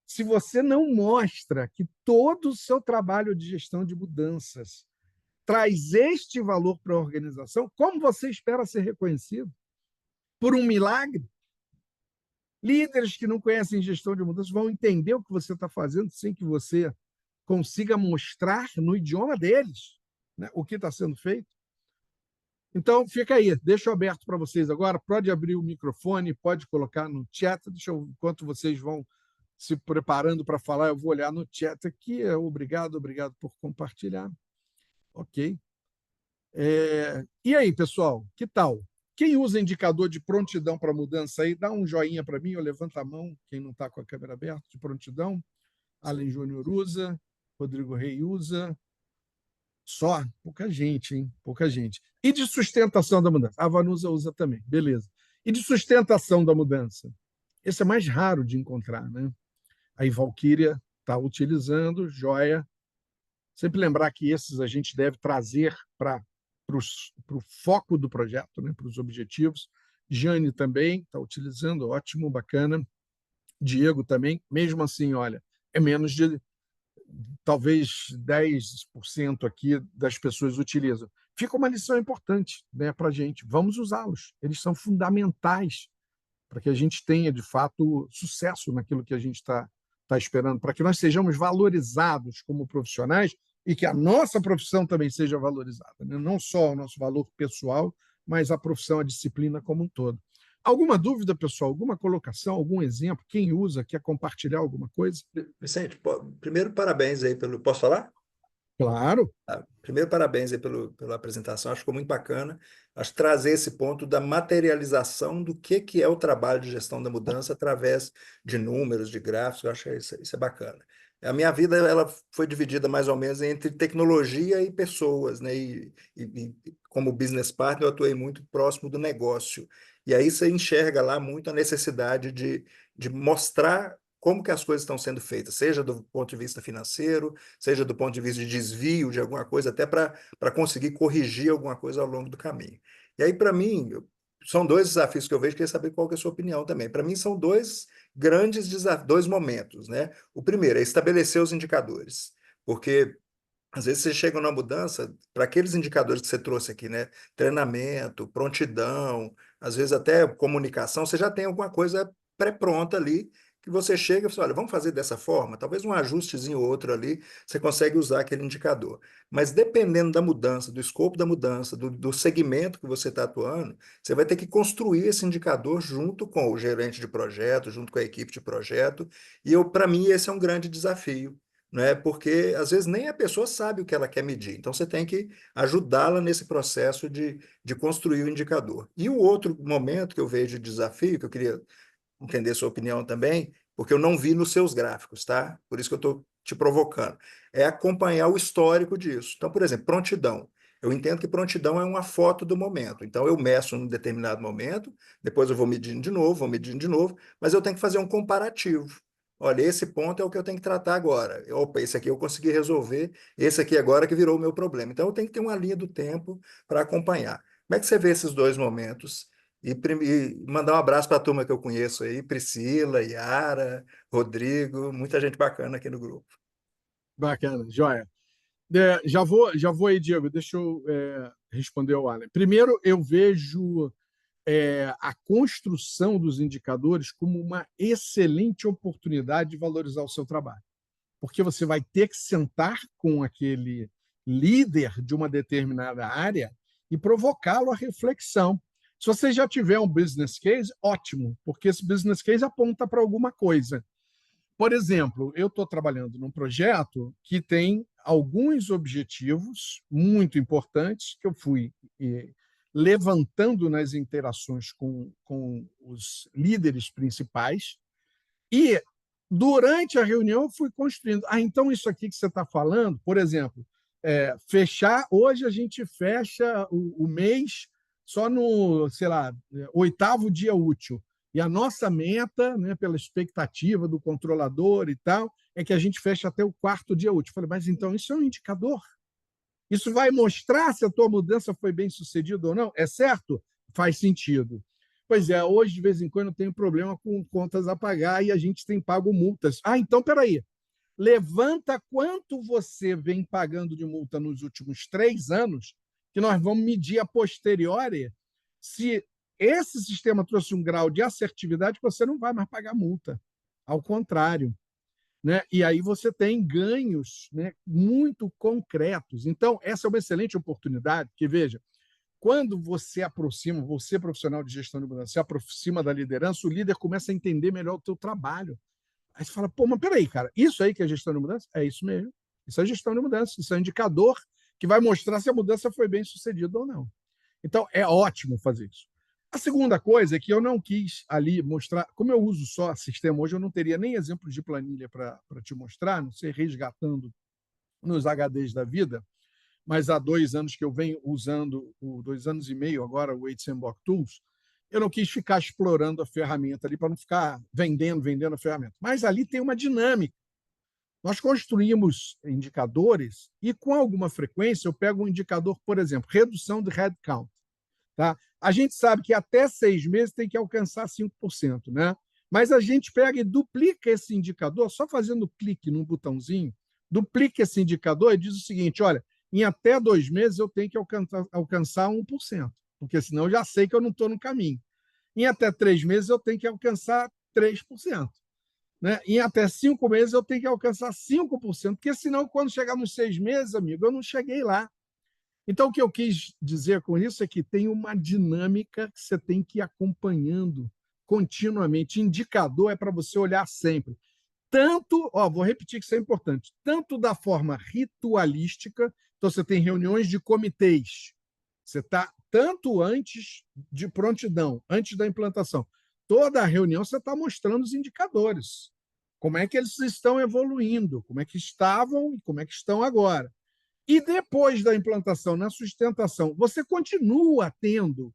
Se você não mostra que todo o seu trabalho de gestão de mudanças traz este valor para a organização, como você espera ser reconhecido? Por um milagre? Líderes que não conhecem gestão de mudanças vão entender o que você está fazendo sem que você consiga mostrar no idioma deles, né, o que está sendo feito. Então, fica aí, deixo aberto para vocês agora. Pode abrir o microfone, pode colocar no chat. Enquanto vocês vão se preparando para falar, eu vou olhar no chat aqui. Obrigado por compartilhar. Ok. E aí, pessoal, que tal? Quem usa indicador de prontidão para mudança aí, dá um joinha para mim, ou levanta a mão, quem não está com a câmera aberta, de prontidão. Allen Júnior usa, Rodrigo Rei usa. Só? Pouca gente, hein? Pouca gente. E de sustentação da mudança? A Vanusa usa também, beleza. E de sustentação da mudança? Esse é mais raro de encontrar, né? Aí Valkyria está utilizando, joia. Sempre lembrar que esses a gente deve trazer para o foco do projeto, né? Para os objetivos. Jane também está utilizando, ótimo, bacana. Diego também, mesmo assim, olha, é menos de talvez 10% aqui das pessoas utilizam. Fica uma lição importante, né, para a gente. Vamos usá-los. Eles são fundamentais para que a gente tenha, de fato, sucesso naquilo que a gente está esperando, para que nós sejamos valorizados como profissionais e que a nossa profissão também seja valorizada, né? Não só o nosso valor pessoal, mas a profissão, a disciplina como um todo. Alguma dúvida, pessoal? Alguma colocação, algum exemplo? Quem usa, quer compartilhar alguma coisa? Vicente, primeiro parabéns aí pelo... Posso falar? Claro. Primeiro, parabéns aí pela apresentação, acho que ficou muito bacana. Acho que trazer esse ponto da materialização do que é o trabalho de gestão da mudança através de números, de gráficos, eu acho que isso é bacana. A minha vida ela foi dividida mais ou menos entre tecnologia e pessoas, né? E como business partner, eu atuei muito próximo do negócio. E aí você enxerga lá muito a necessidade de mostrar como que as coisas estão sendo feitas, seja do ponto de vista financeiro, seja do ponto de vista de desvio de alguma coisa, até para conseguir corrigir alguma coisa ao longo do caminho. E aí, para mim, são dois desafios que eu vejo, queria saber qual que é a sua opinião também. Para mim, são dois grandes desafios, dois momentos, né? O primeiro é estabelecer os indicadores, porque às vezes você chega numa mudança para aqueles indicadores que você trouxe aqui, né? Treinamento, prontidão, às vezes até comunicação, você já tem alguma coisa pré-pronta ali que você chega e fala, olha, vamos fazer dessa forma, talvez um ajustezinho ou outro ali, você consegue usar aquele indicador. Mas dependendo da mudança, do escopo da mudança, do segmento que você está atuando, você vai ter que construir esse indicador junto com o gerente de projeto, junto com a equipe de projeto, e para mim esse é um grande desafio, né? Porque às vezes nem a pessoa sabe o que ela quer medir. Então você tem que ajudá-la nesse processo de construir o indicador. E o outro momento que eu vejo de desafio, que eu queria entender sua opinião também, porque eu não vi nos seus gráficos, tá? Por isso que eu estou te provocando, é acompanhar o histórico disso. Então, por exemplo, prontidão. Eu entendo que prontidão é uma foto do momento. Então, eu meço num determinado momento, depois eu vou medindo de novo, vou medindo de novo, mas eu tenho que fazer um comparativo. Olha, esse ponto é o que eu tenho que tratar agora. Opa, esse aqui eu consegui resolver, esse aqui agora que virou o meu problema. Então, eu tenho que ter uma linha do tempo para acompanhar. Como é que você vê esses dois momentos? E mandar um abraço para a turma que eu conheço aí, Priscila, Yara, Rodrigo, muita gente bacana aqui no grupo. Bacana, joia. Já vou aí, Diego, deixa eu responder ao Alan. Primeiro, eu vejo a construção dos indicadores como uma excelente oportunidade de valorizar o seu trabalho, porque você vai ter que sentar com aquele líder de uma determinada área e provocá-lo à reflexão. Se você já tiver um business case, ótimo, porque esse business case aponta para alguma coisa. Por exemplo, eu estou trabalhando num projeto que tem alguns objetivos muito importantes que eu fui levantando nas interações com os líderes principais e, durante a reunião, eu fui construindo. Ah, então isso aqui que você está falando, por exemplo, fechar, hoje a gente fecha o mês só no, sei lá, oitavo dia útil. E a nossa meta, né, pela expectativa do controlador e tal, é que a gente feche até o quarto dia útil. Eu falei, mas então isso é um indicador? Isso vai mostrar se a tua mudança foi bem sucedida ou não? É certo? Faz sentido. Pois é, hoje, de vez em quando, eu tenho problema com contas a pagar e a gente tem pago multas. Ah, então, peraí. Levanta quanto você vem pagando de multa nos últimos 3 anos, que nós vamos medir a posteriori se esse sistema trouxe um grau de assertividade que você não vai mais pagar multa. Ao contrário. Né? E aí você tem ganhos, né, muito concretos. Então, essa é uma excelente oportunidade, porque, veja, quando você aproxima, você profissional de gestão de mudança, se aproxima da liderança, o líder começa a entender melhor o teu trabalho. Aí você fala, pô, mas peraí, cara, isso aí que é gestão de mudança? É isso mesmo. Isso é gestão de mudança, isso é um indicador que vai mostrar se a mudança foi bem sucedida ou não. Então, é ótimo fazer isso. A segunda coisa é que eu não quis ali mostrar, como eu uso só sistema hoje, eu não teria nem exemplos de planilha para te mostrar, não sei, resgatando nos HDs da vida, mas há 2 anos que eu venho usando, 2 anos e meio agora, o HMBOK Tools, eu não quis ficar explorando a ferramenta ali para não ficar vendendo a ferramenta. Mas ali tem uma dinâmica. Nós construímos indicadores e, com alguma frequência, eu pego um indicador, por exemplo, redução de headcount. Tá? A gente sabe que até 6 meses tem que alcançar 5%, né? Mas a gente pega e duplica esse indicador, só fazendo clique no botãozinho, duplica esse indicador e diz o seguinte: olha, em até 2 meses eu tenho que alcançar 1%, porque senão eu já sei que eu não estou no caminho. Em até 3 meses eu tenho que alcançar 3%. Né? Em até 5 meses eu tenho que alcançar 5%, porque senão, quando chegar nos 6 meses, amigo, eu não cheguei lá. Então, o que eu quis dizer com isso é que tem uma dinâmica que você tem que ir acompanhando continuamente. Indicador é para você olhar sempre. Tanto, vou repetir que isso é importante, tanto da forma ritualística, então você tem reuniões de comitês, você está tanto antes de prontidão, antes da implantação. Toda a reunião você está mostrando os indicadores. Como é que eles estão evoluindo, como é que estavam e como é que estão agora. E depois da implantação, na sustentação, você continua tendo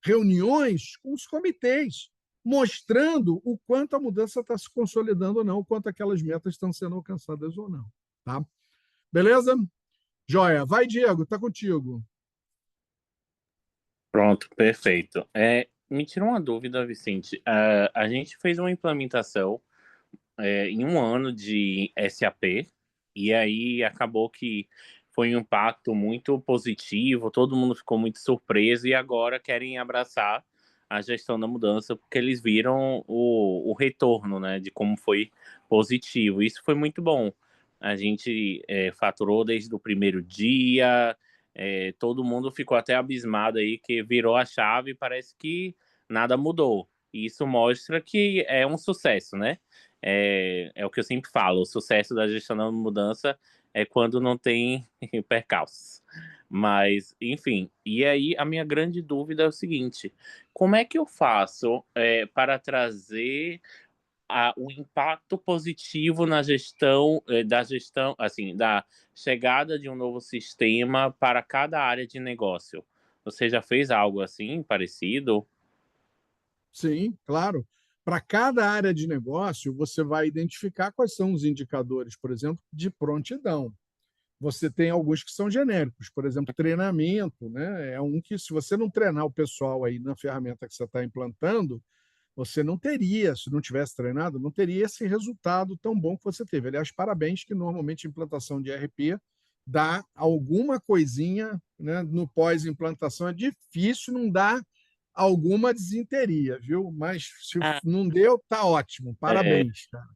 reuniões com os comitês, mostrando o quanto a mudança está se consolidando ou não, o quanto aquelas metas estão sendo alcançadas ou não. Tá? Beleza? Joia. Vai, Diego, está contigo. Pronto, perfeito. Me tira uma dúvida, Vicente. A gente fez uma implementação em um ano de SAP, e aí acabou que foi um impacto muito positivo, todo mundo ficou muito surpreso e agora querem abraçar a gestão da mudança porque eles viram o retorno, né, de como foi positivo. Isso foi muito bom. A gente faturou desde o primeiro dia, todo mundo ficou até abismado aí que virou a chave e parece que nada mudou. E isso mostra que é um sucesso, né? É o que eu sempre falo, o sucesso da gestão da mudança é quando não tem percalços. Mas, enfim, e aí a minha grande dúvida é o seguinte: como é que eu faço para trazer o impacto positivo na gestão, assim, da chegada de um novo sistema para cada área de negócio? Você já fez algo assim, parecido? Sim, claro. Para cada área de negócio, você vai identificar quais são os indicadores, por exemplo, de prontidão. Você tem alguns que são genéricos, por exemplo, treinamento, né? É um que, se você não treinar o pessoal aí na ferramenta que você está implantando, você não teria, se não tivesse treinado, não teria esse resultado tão bom que você teve. Aliás, parabéns, que normalmente a implantação de ERP dá alguma coisinha, né? No pós-implantação é difícil não dar alguma desinteria, viu? Mas se Ah, não deu, tá ótimo. é. Parabéns, cara.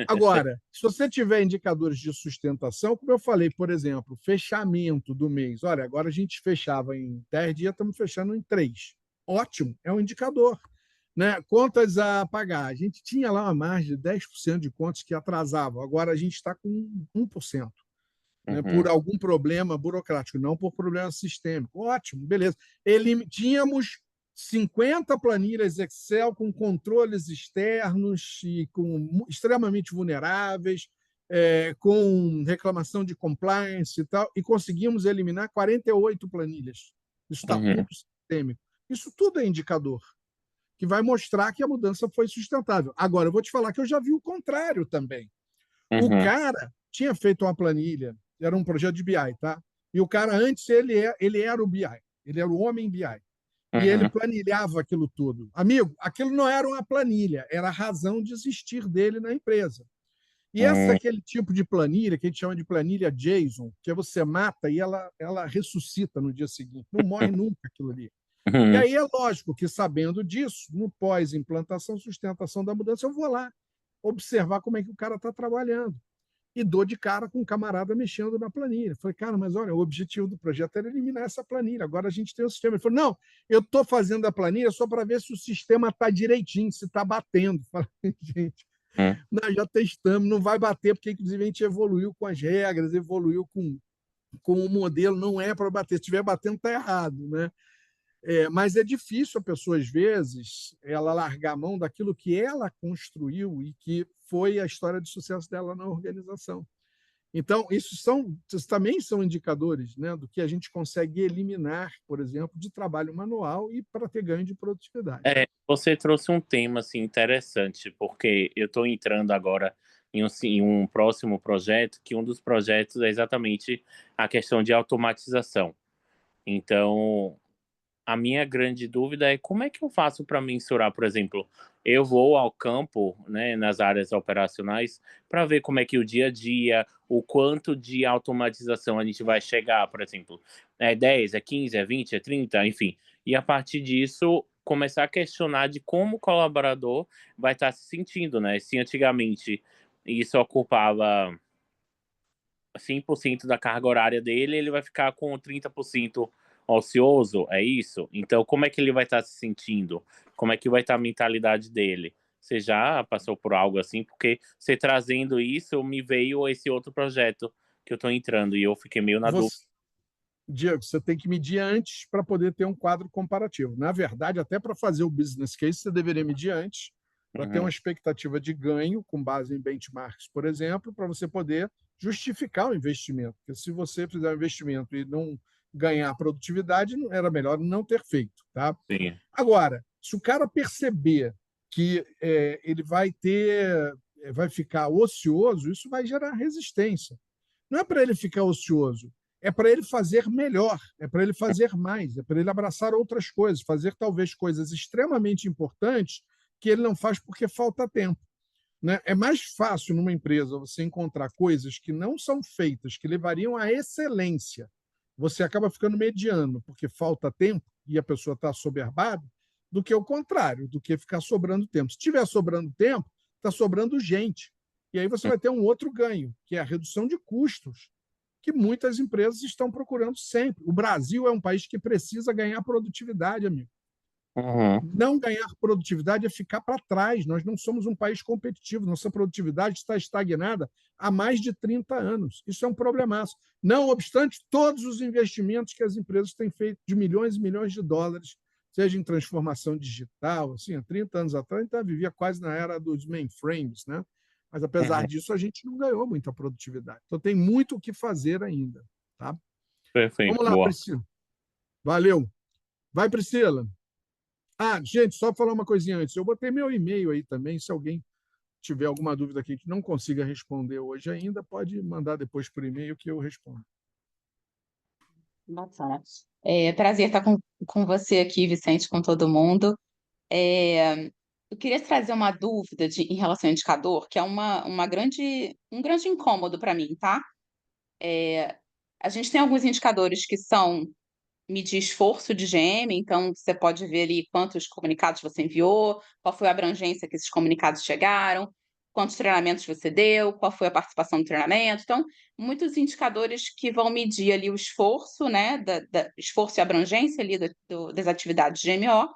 Agora, se você tiver indicadores de sustentação, como eu falei, por exemplo, fechamento do mês. Olha, agora a gente fechava em 10 dias, estamos fechando em 3. Ótimo, é um indicador. Né? Contas a pagar. A gente tinha lá uma margem de 10% de contas que atrasavam. Agora a gente está com 1%. Né? Por Uhum, algum problema burocrático, não por problema sistêmico. Ótimo, beleza. Tínhamos 50 planilhas Excel com controles externos e extremamente vulneráveis, com reclamação de compliance e tal, e conseguimos eliminar 48 planilhas. Isso está uhum, tudo sistêmico. Isso tudo é indicador que vai mostrar que a mudança foi sustentável. Agora, eu vou te falar que eu já vi o contrário também. O uhum, cara tinha feito uma planilha, era um projeto de BI, tá? E o cara, antes, ele era o BI, ele era o homem BI. E ele uhum, planilhava aquilo tudo. Amigo, aquilo não era uma planilha, era a razão de existir dele na empresa. E essa é uhum, aquele tipo de planilha que a gente chama de planilha JSON, que você mata e ela ressuscita no dia seguinte. Não morre nunca aquilo ali. E uhum. aí é lógico que, sabendo disso, no pós-implantação, sustentação da mudança, eu vou lá observar como é que o cara está trabalhando. E dou de cara com um camarada mexendo na planilha. Falei, cara, mas olha, o objetivo do projeto era eliminar essa planilha. Agora a gente tem o sistema. Ele falou, não, eu estou fazendo a planilha só para ver se o sistema está direitinho, se está batendo. Falei, gente, Uhum. nós já testamos, não vai bater, porque inclusive a gente evoluiu com as regras, evoluiu com o modelo, não é para bater. Se estiver batendo, está errado, né? Mas é difícil a pessoa, às vezes, ela largar a mão daquilo que ela construiu e que foi a história de sucesso dela na organização. Então, isso também são indicadores, né, do que a gente consegue eliminar, por exemplo, de trabalho manual e para ter ganho de produtividade. Você trouxe um tema assim interessante, porque eu estou entrando agora em um próximo projeto, que um dos projetos é exatamente a questão de automatização. Então, a minha grande dúvida é como é que eu faço para mensurar, por exemplo, eu vou ao campo, né, nas áreas operacionais, para ver como é que o dia a dia, o quanto de automatização a gente vai chegar, por exemplo, é 10, é 15, é 20, é 30, enfim. E a partir disso, começar a questionar de como o colaborador vai estar se sentindo, né? Se antigamente isso ocupava 100% da carga horária dele, ele vai ficar com 30% ocioso, é isso? Então, como é que ele vai estar se sentindo? Como é que vai estar a mentalidade dele? Você já passou por algo assim? Porque você trazendo isso, me veio esse outro projeto que eu estou entrando e eu fiquei meio na dúvida. Você, Diego, você tem que medir antes para poder ter um quadro comparativo. Na verdade, até para fazer o business case, você deveria medir antes, para ter uma Uhum, expectativa de ganho com base em benchmarks, por exemplo, para você poder justificar o investimento. Porque se você fizer um investimento e não ganhar produtividade, era melhor não ter feito. Tá? Sim. Agora, se o cara perceber que ele vai ficar ocioso, isso vai gerar resistência. Não é para ele ficar ocioso, é para ele fazer melhor, é para ele fazer mais, é para ele abraçar outras coisas, fazer talvez coisas extremamente importantes que ele não faz porque falta tempo. Né? É mais fácil numa empresa você encontrar coisas que não são feitas, que levariam à excelência. Você acaba ficando mediano porque falta tempo e a pessoa está assoberbada, do que o contrário, do que ficar sobrando tempo. Se estiver sobrando tempo, está sobrando gente. E aí você vai ter um outro ganho, que é a redução de custos, que muitas empresas estão procurando sempre. O Brasil é um país que precisa ganhar produtividade, amigo. Uhum. Não ganhar produtividade é ficar para trás. Nós não somos um país competitivo. Nossa produtividade está estagnada há mais de 30 anos. Isso é um problemaço. Não obstante todos os investimentos que as empresas têm feito de milhões e milhões de dólares, seja em transformação digital, assim, há 30 anos atrás, a gente vivia quase na era dos mainframes, né? Mas, apesar disso, a gente não ganhou muita produtividade. Então, tem muito o que fazer ainda. Tá? Perfeito. Vamos lá, Boa. Priscila. Valeu. Vai, Priscila. Ah, gente, só falar uma coisinha antes. Eu botei meu e-mail aí também. Se alguém tiver alguma dúvida aqui que não consiga responder hoje ainda, pode mandar depois por e-mail que eu respondo. Bacana. Prazer estar com você aqui, Vicente, com todo mundo. Eu queria trazer uma dúvida em relação ao indicador, que é um grande incômodo para mim, tá? A gente tem alguns indicadores que são medir esforço de GM, então você pode ver ali quantos comunicados você enviou, qual foi a abrangência que esses comunicados chegaram, quantos treinamentos você deu, qual foi a participação no treinamento. Então, muitos indicadores que vão medir ali o esforço, né, esforço e abrangência ali das atividades de GMO.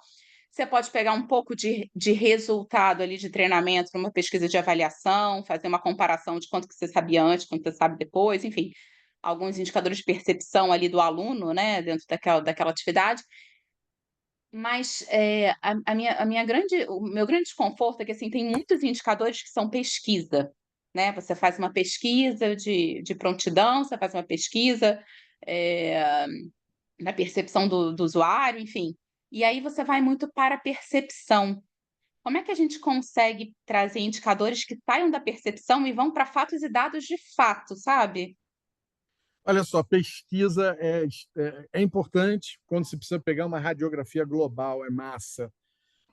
Você pode pegar um pouco de resultado ali de treinamento para uma pesquisa de avaliação, fazer uma comparação de quanto que você sabia antes, quanto você sabe depois, enfim, alguns indicadores de percepção ali do aluno, né, dentro daquela atividade. Mas o meu grande desconforto é que assim, tem muitos indicadores que são pesquisa, né? Você faz uma pesquisa de prontidão, você faz uma pesquisa na percepção do usuário, enfim. E aí você vai muito para a percepção. Como é que a gente consegue trazer indicadores que saiam da percepção e vão para fatos e dados de fato, sabe? Olha só, pesquisa é importante quando se precisa pegar uma radiografia global, é massa.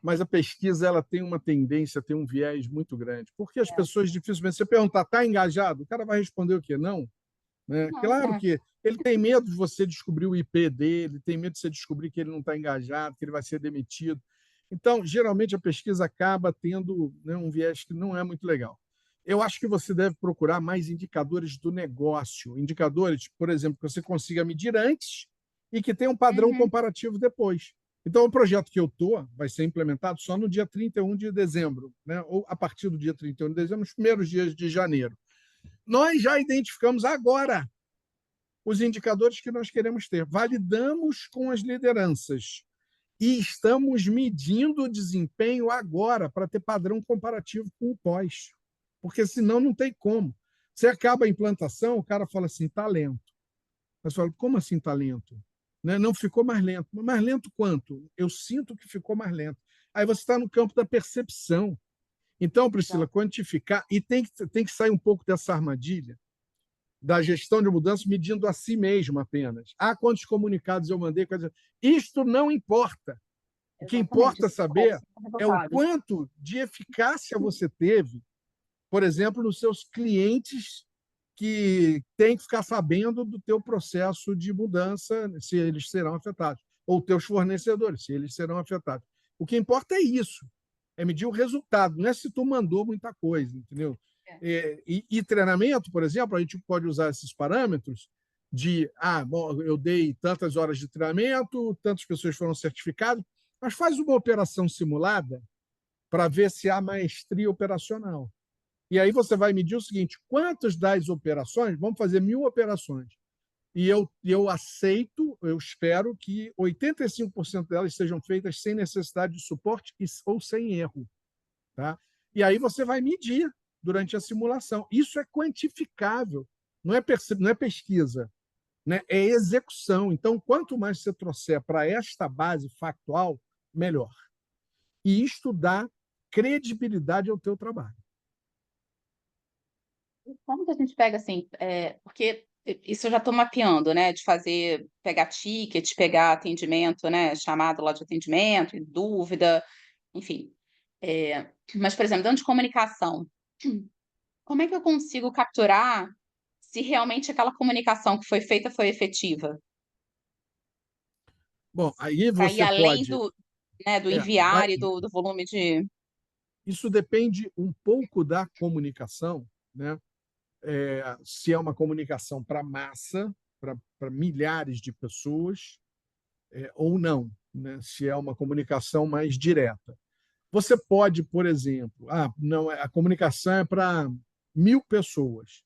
Mas a pesquisa ela tem uma tendência, tem um viés muito grande. Porque as pessoas dificilmente... Você perguntar, está engajado? O cara vai responder o quê? Não. Né? Claro que ele tem medo de você descobrir o IP dele, tem medo de você descobrir que ele não está engajado, que ele vai ser demitido. Então, geralmente, a pesquisa acaba tendo, né, um viés que não é muito legal. Eu acho que você deve procurar mais indicadores do negócio, indicadores, por exemplo, que você consiga medir antes e que tenha um padrão comparativo depois. Então, o projeto que eu estou vai ser implementado só no dia 31 de dezembro, né? Ou a partir do dia 31 de dezembro, nos primeiros dias de janeiro. Nós já identificamos agora os indicadores que nós queremos ter, validamos com as lideranças e estamos medindo o desempenho agora para ter padrão comparativo com o pós, porque senão não tem como. Você acaba a implantação, o cara fala assim, está lento. Mas fala, como assim está lento? Né? Não ficou mais lento. Mas mais lento quanto? Eu sinto que ficou mais lento. Aí você está no campo da percepção. Então, Priscila, quantificar, e tem que sair um pouco dessa armadilha da gestão de mudança medindo a si mesmo apenas. Ah, quantos comunicados eu mandei? Isto não importa. O que importa saber é o quanto de eficácia você teve, por exemplo, nos seus clientes que têm que ficar sabendo do teu processo de mudança, se eles serão afetados, ou teus fornecedores, se eles serão afetados. O que importa é isso, é medir o resultado, não é se tu mandou muita coisa, entendeu? E treinamento, por exemplo, a gente pode usar esses parâmetros de, bom, eu dei tantas horas de treinamento, tantas pessoas foram certificadas, mas faz uma operação simulada para ver se há maestria operacional. E aí você vai medir o seguinte, quantas das operações, vamos fazer 1000 operações, e eu aceito, eu espero que 85% delas sejam feitas sem necessidade de suporte ou sem erro. Tá? E aí você vai medir durante a simulação. Isso é quantificável, não é pesquisa. né? É execução. Então, quanto mais você trouxer para esta base factual, melhor. E isto dá credibilidade ao teu trabalho. Como que a gente pega assim, porque isso eu já estou mapeando, né, de fazer, pegar ticket, pegar atendimento, né, chamado lá de atendimento, dúvida, enfim. Mas, por exemplo, dentro de comunicação, como é que eu consigo capturar se realmente aquela comunicação que foi feita foi efetiva? Bom, aí Para ir você além pode. né, do Vai, enviar e do volume de. isso depende um pouco da comunicação, né? Se é uma comunicação para massa, para milhares de pessoas, ou não, né? Se é uma comunicação mais direta. Você pode, por exemplo, não, a comunicação é para 1.000 pessoas.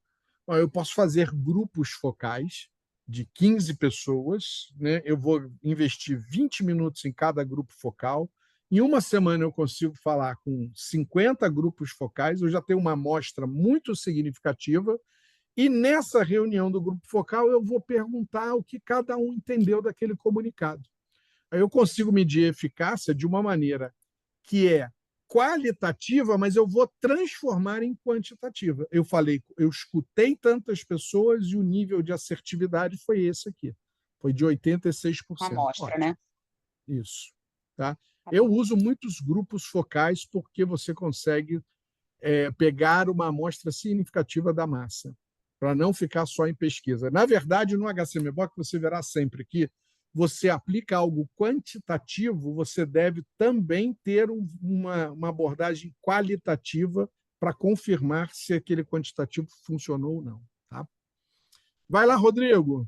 Bom, eu posso fazer grupos focais de 15 pessoas, né? Eu vou investir 20 minutos em cada grupo focal. Em uma semana eu consigo falar com 50 grupos focais, eu já tenho uma amostra muito significativa, e nessa reunião do grupo focal eu vou perguntar o que cada um entendeu daquele comunicado. Aí eu consigo medir a eficácia de uma maneira que é qualitativa, mas eu vou transformar em quantitativa. Eu falei, eu escutei tantas pessoas e o nível de assertividade foi esse aqui. Foi de 86%. Uma amostra, Ótimo. né? Isso. Tá? Tá Eu bom. uso muitos grupos focais porque você consegue pegar uma amostra significativa da massa, para não ficar só em pesquisa. Na verdade, no HCMBOK, você verá sempre que você aplica algo quantitativo, você deve também ter uma abordagem qualitativa para confirmar se aquele quantitativo funcionou ou não. Tá? Vai lá, Rodrigo.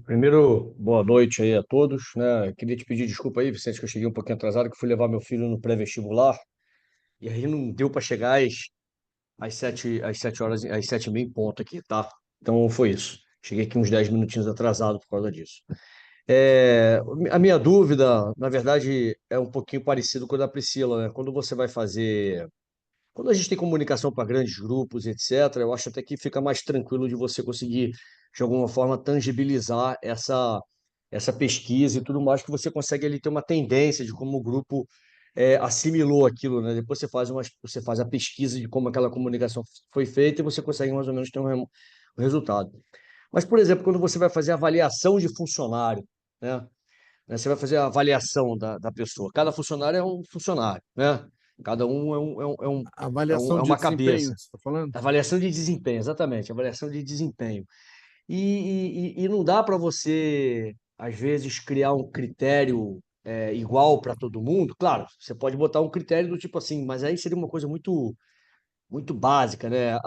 Primeiro, boa noite aí a todos, né? Queria te pedir desculpa aí, Vicente, que eu cheguei um pouquinho atrasado, que fui levar meu filho no pré-vestibular, e aí não deu para chegar às 7 horas, às 7h30 em ponto aqui, tá? Então foi isso. Cheguei aqui uns 10 minutinhos atrasado por causa disso. A minha dúvida, na verdade, é um pouquinho parecido com a da Priscila, né? Quando a gente tem comunicação para grandes grupos, etc., eu acho até que fica mais tranquilo de você conseguir, de alguma forma, tangibilizar essa pesquisa e tudo mais, que você consegue ali ter uma tendência de como o grupo assimilou aquilo, né? Depois você faz a pesquisa de como aquela comunicação foi feita e você consegue mais ou menos ter um resultado. Mas, por exemplo, quando você vai fazer avaliação de funcionário, né? Você vai fazer a avaliação da pessoa. Cada funcionário é um funcionário, né? Cada um Avaliação é de uma desempenho, cabeça. você está falando? Avaliação de desempenho, exatamente, avaliação de desempenho. E não dá para você, às vezes, criar um critério igual para todo mundo. Claro, você pode botar um critério do tipo assim, mas aí seria uma coisa muito básica, né?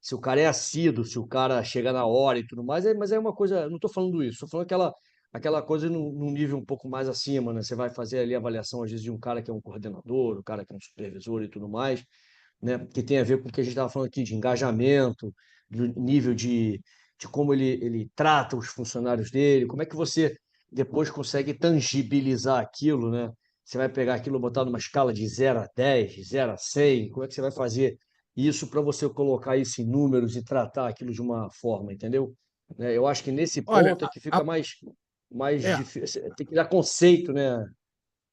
Se o cara é assíduo, se o cara chega na hora e tudo mais, mas é uma coisa, não estou falando isso, estou falando aquela coisa num nível um pouco mais acima, né? Você vai fazer ali a avaliação, às vezes, de um cara que é um coordenador, o cara que é um supervisor e tudo mais, né? Que tem a ver com o que a gente estava falando aqui de engajamento, do nível de como ele trata os funcionários dele, como é que você depois consegue tangibilizar aquilo, né? Você vai pegar aquilo e botar numa escala de 0 a 10, 0 a 100, como é que você vai fazer isso para você colocar isso em números e tratar aquilo de uma forma, entendeu? Eu acho que nesse Olha, ponto é que fica mais é, difícil, tem que dar conceito, né?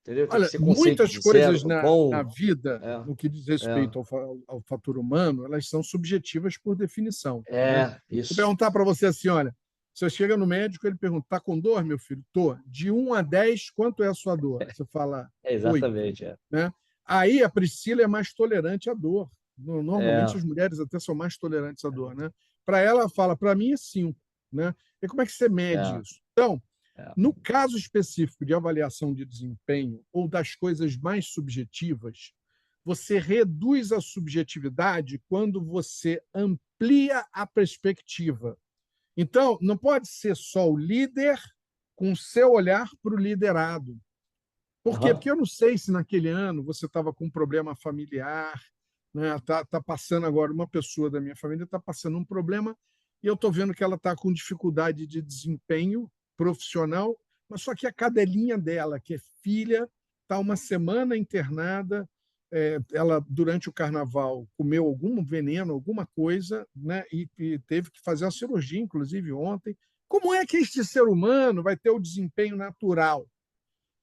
Entendeu? Tem que olha, ser conceito muitas de coisas zero, na bom, vida, é, no que diz é, respeito ao fator humano, elas são subjetivas por definição, né? Se eu isso. perguntar para você assim, olha, você chega no médico, ele pergunta, tá com dor, meu filho? Tô. De 1 a 10, quanto é a sua dor? Você fala 8, Exatamente, né? Aí a Priscila é mais tolerante à dor. Normalmente é, as mulheres até são mais tolerantes à dor, né? Para ela, fala, para mim é 5, né? E como é que você mede é, isso? Então, é. no caso específico de avaliação de desempenho ou das coisas mais subjetivas, você reduz a subjetividade quando você amplia a perspectiva. Então, não pode ser só o líder com seu olhar para o liderado. Por quê? Aham. Porque eu não sei se naquele ano você estava com um problema familiar, né? Tá passando agora, uma pessoa da minha família está passando um problema e eu estou vendo que ela está com dificuldade de desempenho profissional, mas só que a cadelinha dela, que é filha, está uma semana internada ela, durante o carnaval, comeu algum veneno, alguma coisa, né? E teve que fazer uma cirurgia, inclusive, ontem. Como é que este ser humano vai ter o desempenho natural,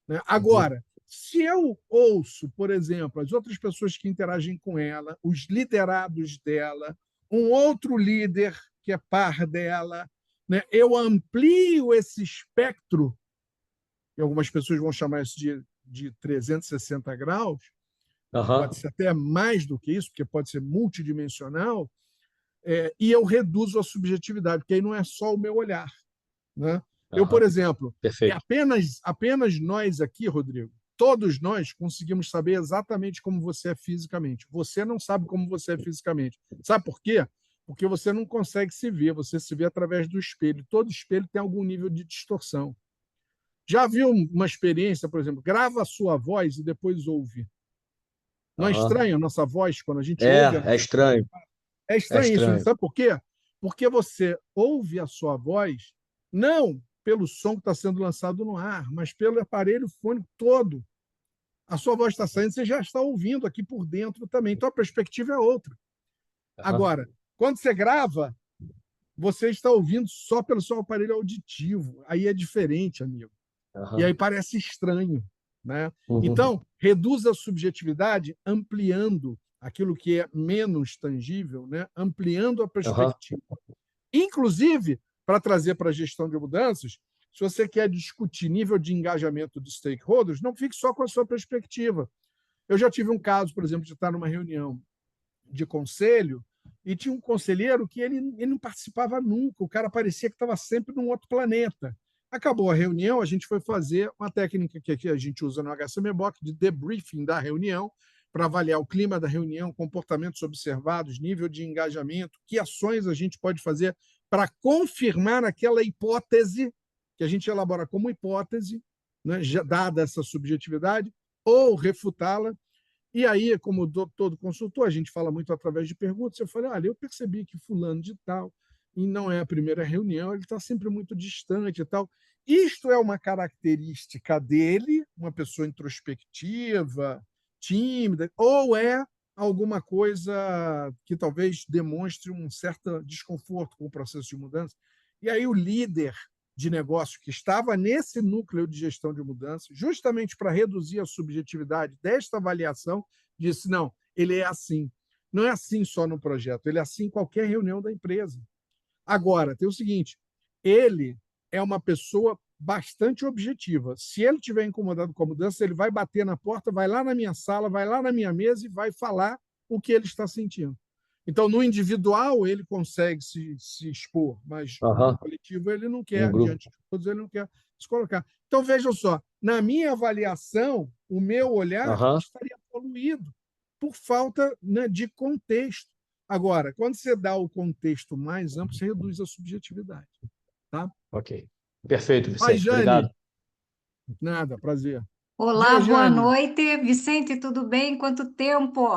né? Agora, se eu ouço, por exemplo, as outras pessoas que interagem com ela, os liderados dela, um outro líder que é par dela, né? Eu amplio esse espectro, e algumas pessoas vão chamar isso de 360 graus, pode Aham, ser até mais do que isso, porque pode ser multidimensional, e eu reduzo a subjetividade, porque aí não é só o meu olhar, né? Eu, por aham, exemplo, perfeito. apenas nós aqui, Rodrigo, todos nós conseguimos saber exatamente como você é fisicamente. Você não sabe como você é fisicamente. Sabe por quê? Porque você não consegue se ver, você se vê através do espelho. Todo espelho tem algum nível de distorção. Já viu uma experiência, por exemplo, grava a sua voz e depois ouve. Não é Aham. estranho a nossa voz quando a gente É, ouve a é nossa voz? estranho, É é estranho isso, estranho. sabe por quê? Porque você ouve a sua voz não pelo som que está sendo lançado no ar, mas pelo aparelho fônico todo. A sua voz está saindo, você já está ouvindo aqui por dentro também. Então a perspectiva é outra. Aham, Agora, quando você grava, você está ouvindo só pelo seu aparelho auditivo. Aí é diferente, amigo. E aí aham. parece estranho, né? Uhum. Então, reduz a subjetividade ampliando aquilo que é menos tangível, né? Ampliando a Aham, perspectiva. Inclusive, para trazer para a gestão de mudanças, se você quer discutir nível de engajamento dos stakeholders, não fique só com a sua perspectiva. Eu já tive um caso, por exemplo, de estar numa reunião de conselho e tinha um conselheiro que ele não participava nunca, o cara parecia que estava sempre num outro planeta. Acabou a reunião, a gente foi fazer uma técnica que a gente usa no HCMBOK de debriefing da reunião, para avaliar o clima da reunião, comportamentos observados, nível de engajamento, que ações a gente pode fazer para confirmar aquela hipótese que a gente elabora como hipótese, né, dada essa subjetividade, ou refutá-la. E aí, como todo consultor, a gente fala muito através de perguntas. Eu falei, olha, eu percebi que fulano de tal, e não é a primeira reunião, ele está sempre muito distante e tal. Isto é uma característica dele, uma pessoa introspectiva, tímida, ou é alguma coisa que talvez demonstre um certo desconforto com o processo de mudança? E aí o líder de negócio que estava nesse núcleo de gestão de mudança, justamente para reduzir a subjetividade desta avaliação, disse: não, ele é assim. Não é assim só no projeto, ele é assim em qualquer reunião da empresa. Agora, tem o seguinte: ele é uma pessoa bastante objetiva. Se ele estiver incomodado com a mudança, ele vai bater na porta, vai lá na minha sala, vai lá na minha mesa e vai falar o que ele está sentindo. Então, no individual, ele consegue se expor, mas no aham. coletivo ele não Um quer, grupo. diante de todos, ele não quer se colocar. Então, vejam só, na minha avaliação, o meu olhar Aham, estaria poluído por falta, né, de contexto. Agora, quando você dá o contexto mais amplo, você reduz a subjetividade. Tá? ok. Perfeito, Vai, Vicente. Jane. Obrigado. Nada, prazer. Olá, Viu, boa Jane? noite. Vicente, tudo bem? Quanto tempo?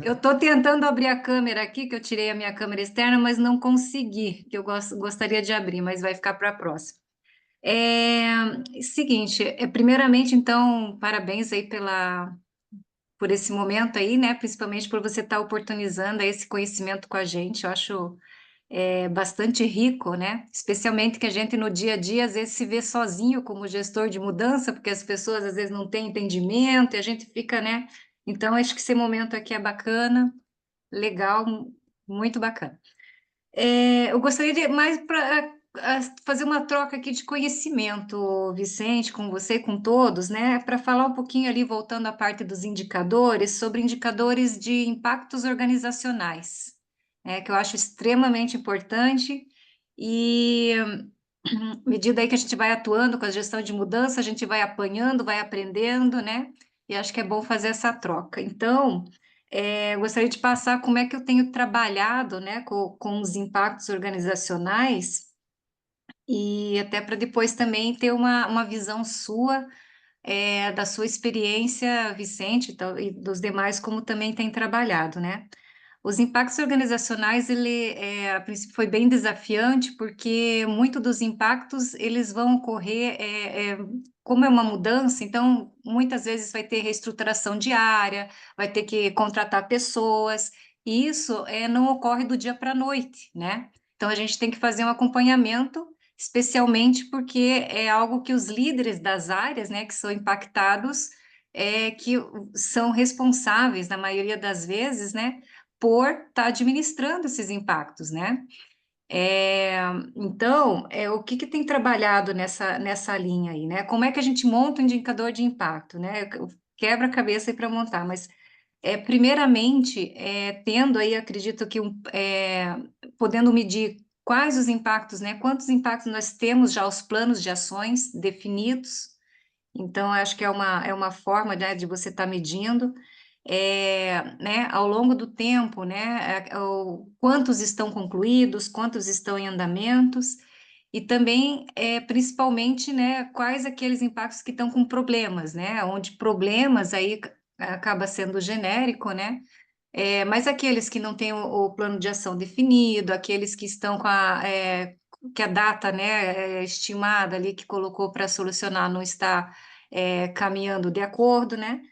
Eu estou tentando abrir a câmera aqui, que eu tirei a minha câmera externa, mas não consegui, que eu gostaria de abrir, mas vai ficar para a próxima. Seguinte, primeiramente, então, parabéns aí por esse momento aí, né? Principalmente por você estar oportunizando esse conhecimento com a gente. Eu acho bastante rico, né? Especialmente que a gente no dia a dia às vezes se vê sozinho como gestor de mudança, porque as pessoas às vezes não têm entendimento e a gente fica, né? Então, acho que esse momento aqui é bacana, legal, muito bacana. Eu gostaria de mais para fazer uma troca aqui de conhecimento, Vicente, com você e com todos, né? Para falar um pouquinho ali, voltando à parte dos indicadores, sobre indicadores de impactos organizacionais, né? Que eu acho extremamente importante e à medida aí que a gente vai atuando com a gestão de mudança, a gente vai apanhando, vai aprendendo, né? E acho que é bom fazer essa troca. Então, eu gostaria de passar como é que eu tenho trabalhado, né, com os impactos organizacionais e até para depois também ter uma visão sua, da sua experiência, Vicente, e dos demais, como também tem trabalhado, né? Os impactos organizacionais, a princípio foi bem desafiante, porque muito dos impactos, eles vão ocorrer, como é uma mudança, então, muitas vezes vai ter reestruturação de área, vai ter que contratar pessoas, e isso não ocorre do dia para a noite, né? Então, a gente tem que fazer um acompanhamento, especialmente porque é algo que os líderes das áreas, né, que são impactados, que são responsáveis, na maioria das vezes, né, por estar administrando esses impactos, né? Então, o que tem trabalhado nessa linha aí, né? Como é que a gente monta um indicador de impacto, né? Quebra a cabeça aí para montar, mas primeiramente, tendo aí, acredito que podendo medir quais os impactos, né? Quantos impactos nós temos já os planos de ações definidos. Então, acho que é uma forma, né, de você estar medindo. Né, ao longo do tempo, né, quantos estão concluídos, quantos estão em andamentos, e também, principalmente, né, quais aqueles impactos que estão com problemas, né, onde problemas aí acaba sendo genérico, né, mas aqueles que não têm o plano de ação definido, aqueles que estão que a data, né, estimada ali que colocou para solucionar não está caminhando de acordo, né,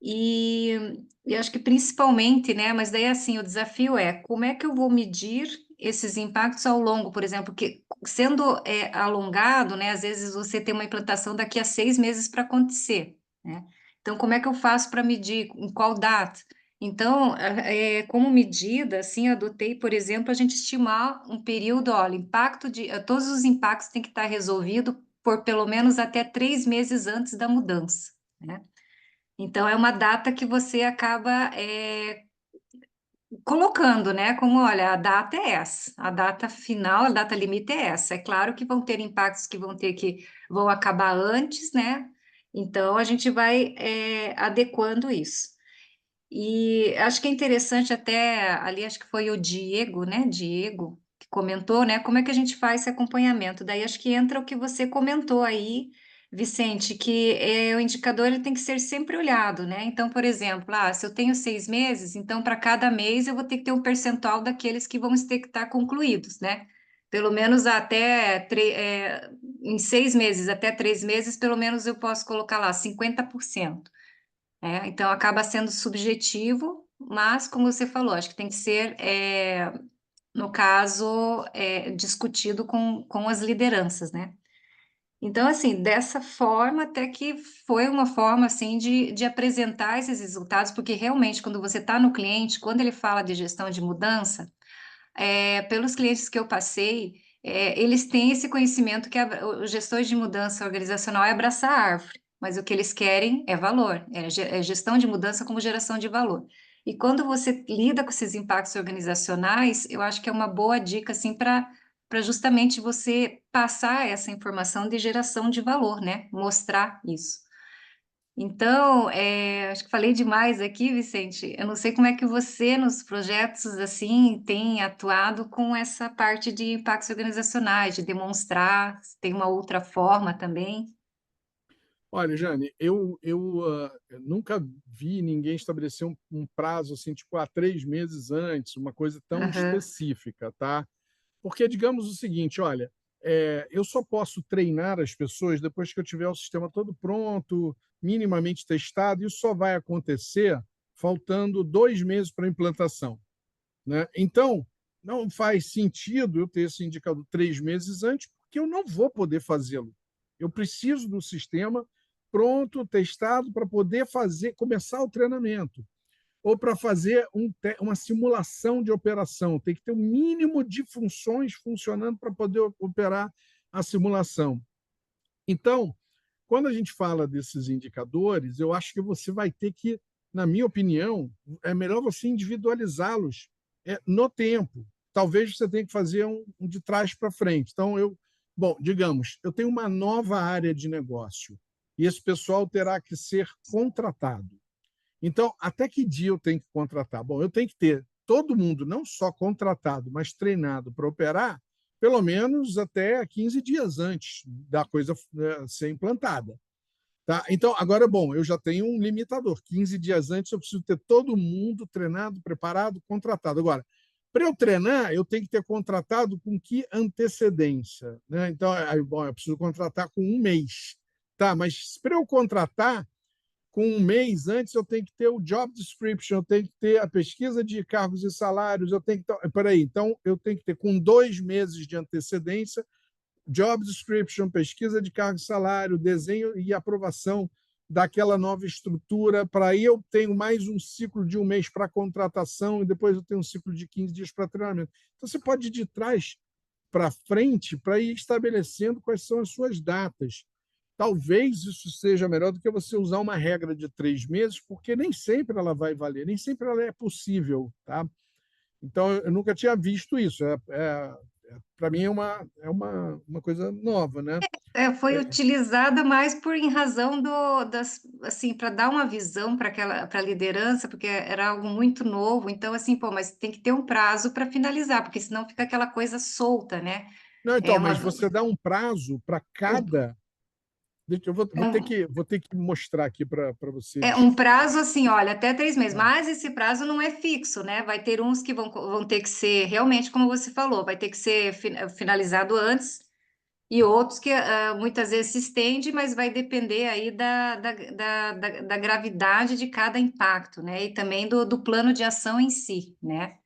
e acho que principalmente, né? Mas daí assim, o desafio é como é que eu vou medir esses impactos ao longo, por exemplo, que sendo alongado, né? Às vezes você tem uma implantação daqui a 6 meses para acontecer, né? Então, como é que eu faço para medir? Em qual data? Então, como medida, assim, adotei, por exemplo, a gente estimar um período, olha, todos os impactos têm que estar resolvido por pelo menos até 3 meses antes da mudança, né? Então, é uma data que você acaba colocando, né? Como, olha, a data é essa, a data final, a data limite é essa. É claro que vão ter impactos que vão acabar antes, né? Então, a gente vai adequando isso. E acho que é interessante até, ali acho que foi o Diego, né? Diego, que comentou, né? Como é que a gente faz esse acompanhamento? Daí acho que entra o que você comentou aí, Vicente, que o indicador ele tem que ser sempre olhado, né? Então, por exemplo, se eu tenho 6 meses, então para cada mês eu vou ter que ter um percentual daqueles que vão ter que estar concluídos, né? Pelo menos em 6 meses, até 3 meses, pelo menos eu posso colocar lá 50%. Então, acaba sendo subjetivo, mas, como você falou, acho que tem que ser, no caso, discutido com as lideranças, né? Então, assim, dessa forma, até que foi uma forma, assim, de apresentar esses resultados, porque realmente, quando você está no cliente, quando ele fala de gestão de mudança, pelos clientes que eu passei, eles têm esse conhecimento que o gestor de mudança organizacional é abraçar a árvore, mas o que eles querem é valor, é gestão de mudança como geração de valor. E quando você lida com esses impactos organizacionais, eu acho que é uma boa dica, assim, para justamente você passar essa informação de geração de valor, né? Mostrar isso. Então, acho que falei demais aqui, Vicente. Eu não sei como é que você, nos projetos, assim, tem atuado com essa parte de impactos organizacionais, de demonstrar, se tem uma outra forma também. Olha, Jane, eu nunca vi ninguém estabelecer um prazo assim, tipo, 3 meses antes, uma coisa tão Aham, específica, tá? Porque, digamos o seguinte, olha, eu só posso treinar as pessoas depois que eu tiver o sistema todo pronto, minimamente testado, e isso só vai acontecer faltando 2 meses para a implantação, né? Então, não faz sentido eu ter esse indicador 3 meses antes, porque eu não vou poder fazê-lo. Eu preciso do sistema pronto, testado, para poder começar o treinamento ou para fazer uma simulação de operação. Tem que ter um mínimo de funções funcionando para poder operar a simulação. Então, quando a gente fala desses indicadores, eu acho que você vai ter que, na minha opinião, é melhor você individualizá-los no tempo. Talvez você tenha que fazer um de trás para frente. Então, bom, digamos, eu tenho uma nova área de negócio e esse pessoal terá que ser contratado. Então, até que dia eu tenho que contratar? Bom, eu tenho que ter todo mundo, não só contratado, mas treinado para operar, pelo menos até 15 dias antes da coisa ser implantada. Tá? Então, agora, bom, eu já tenho um limitador. 15 dias antes eu preciso ter todo mundo treinado, preparado, contratado. Agora, para eu treinar, eu tenho que ter contratado com que antecedência? Né? Então, aí, bom, eu preciso contratar com um mês. Tá, mas para eu contratar, com um mês antes, eu tenho que ter o job description, eu tenho que ter a pesquisa de cargos e salários, eu tenho que ter... Peraí, então eu tenho que ter com 2 meses de antecedência job description, pesquisa de cargo e salário, desenho e aprovação daquela nova estrutura. Para aí eu tenho mais um ciclo de um mês para contratação e depois eu tenho um ciclo de 15 dias para treinamento. Então, você pode ir de trás para frente para ir estabelecendo quais são as suas datas. Talvez isso seja melhor do que você usar uma regra de 3 meses, porque nem sempre ela vai valer, nem sempre ela é possível. Tá? Então, eu nunca tinha visto isso. Para mim é uma coisa nova, né? Foi utilizada mais em razão assim, para dar uma visão para a liderança, porque era algo muito novo. Então, assim, pô, mas tem que ter um prazo para finalizar, porque senão fica aquela coisa solta, né? Não, É então, uma, mas você dá um prazo para cada. Eu vou ter que mostrar aqui para você. é um prazo assim, olha, até 3 meses, mas esse prazo não é fixo, né? Vai ter uns que vão ter que ser realmente, como você falou, vai ter que ser finalizado antes, e outros que muitas vezes se estende, mas vai depender aí da gravidade de cada impacto, né? E também do plano de ação em si, né?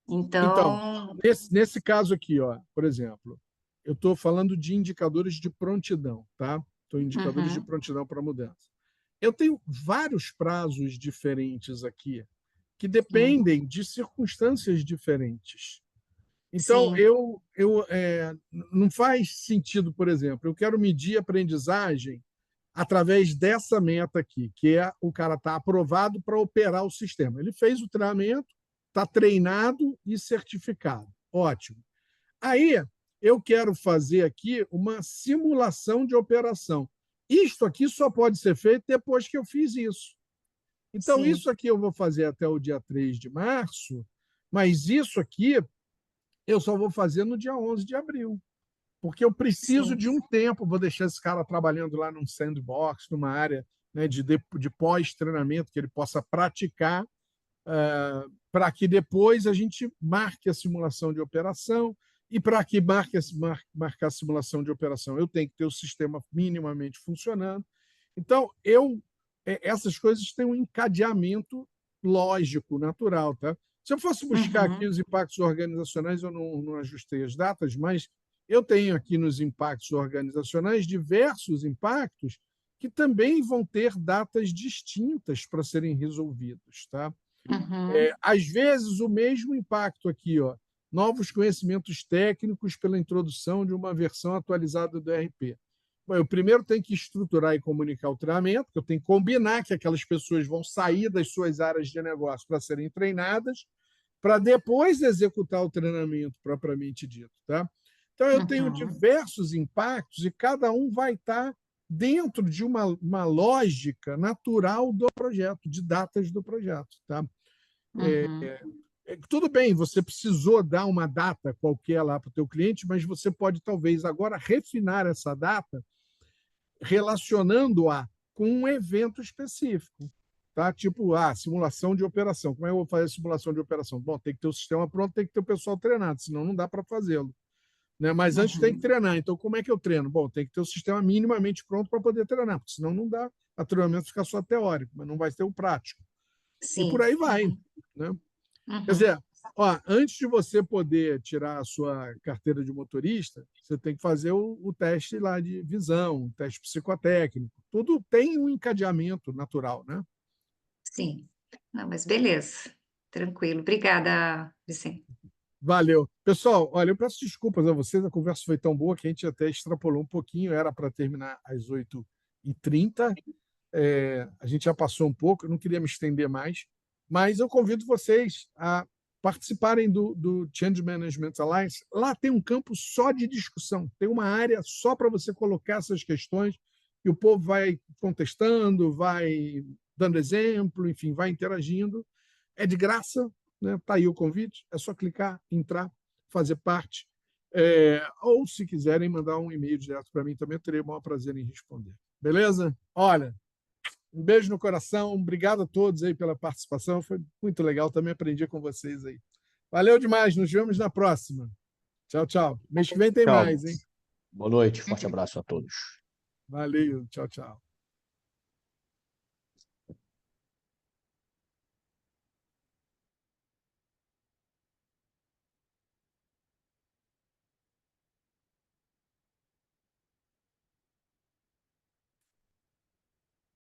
Então, Então, nesse caso aqui, ó, por exemplo, eu estou falando de indicadores de prontidão, tá? Estou indicadores de uhum, prontidão para mudança. Eu tenho vários prazos diferentes aqui que dependem de circunstâncias diferentes. Então, sim, não faz sentido, por exemplo, eu quero medir aprendizagem através dessa meta aqui, que é o cara estar aprovado para operar o sistema. Ele fez o treinamento, está treinado e certificado. Ótimo. Aí, eu quero fazer aqui uma simulação de operação. Isto aqui só pode ser feito depois que eu fiz isso. Então, sim, isso aqui eu vou fazer até o dia 3 de março, mas isso aqui eu só vou fazer no dia 11 de abril, porque eu preciso sim. de um tempo, vou deixar esse cara trabalhando lá num sandbox, numa área, né, de pós-treinamento, que ele possa praticar, para que depois a gente marque a simulação de operação, e para que marcar a simulação de operação, eu tenho que ter o sistema minimamente funcionando. Então, essas coisas têm um encadeamento lógico, natural. Tá? Se eu fosse buscar aqui Uhum, os impactos organizacionais, eu não ajustei as datas, mas eu tenho aqui nos impactos organizacionais diversos impactos que também vão ter datas distintas para serem resolvidos. Tá? uhum, Às vezes, o mesmo impacto aqui, ó, novos conhecimentos técnicos pela introdução de uma versão atualizada do ERP. Bom, eu primeiro tenho que estruturar e comunicar o treinamento, que eu tenho que combinar que aquelas pessoas vão sair das suas áreas de negócio para serem treinadas, para depois executar o treinamento propriamente dito. Tá? Então, eu tenho uhum, diversos impactos e cada um vai estar dentro de uma lógica natural do projeto, de datas do projeto. Tá? uhum. Tudo bem, você precisou dar uma data qualquer lá para o teu cliente, mas você pode talvez agora refinar essa data relacionando-a com um evento específico. Tá? Tipo, simulação de operação. Como é que eu vou fazer a simulação de operação? Bom, tem que ter o sistema pronto, tem que ter o pessoal treinado, senão não dá para fazê-lo. Né? Mas antes tem que Uhum. treinar. Então, como é que eu treino? Bom, tem que ter o sistema minimamente pronto para poder treinar, porque senão não dá. O treinamento fica só teórico, mas não vai ter o prático. E por Sim. aí vai. Né? Quer Uhum. dizer, antes de você poder tirar a sua carteira de motorista, você tem que fazer o teste lá de visão, o teste psicotécnico. Tudo tem um encadeamento natural, né? Sim. Não, mas beleza. Tranquilo. Obrigada, Vicente. Valeu. Pessoal, olha, eu peço desculpas a vocês, a conversa foi tão boa que a gente até extrapolou um pouquinho, era para terminar às 8h30. A gente já passou um pouco, eu não queria me estender mais, mas eu convido vocês a participarem do Change Management Alliance. Lá tem um campo só de discussão, tem uma área só para você colocar essas questões e o povo vai contestando, vai dando exemplo, enfim, vai interagindo. É de graça, né? Está aí o convite, é só clicar, entrar, fazer parte. Ou, se quiserem, mandar um e-mail direto para mim também, eu terei o maior prazer em responder. Beleza? Olha, um beijo no coração. Obrigado a todos aí pela participação. Foi muito legal. Também aprendi com vocês aí. Valeu demais. Nos vemos na próxima. Tchau, tchau. Mês que vem tem Tchau. mais, hein? Boa noite, forte abraço a todos. Valeu. Tchau, tchau.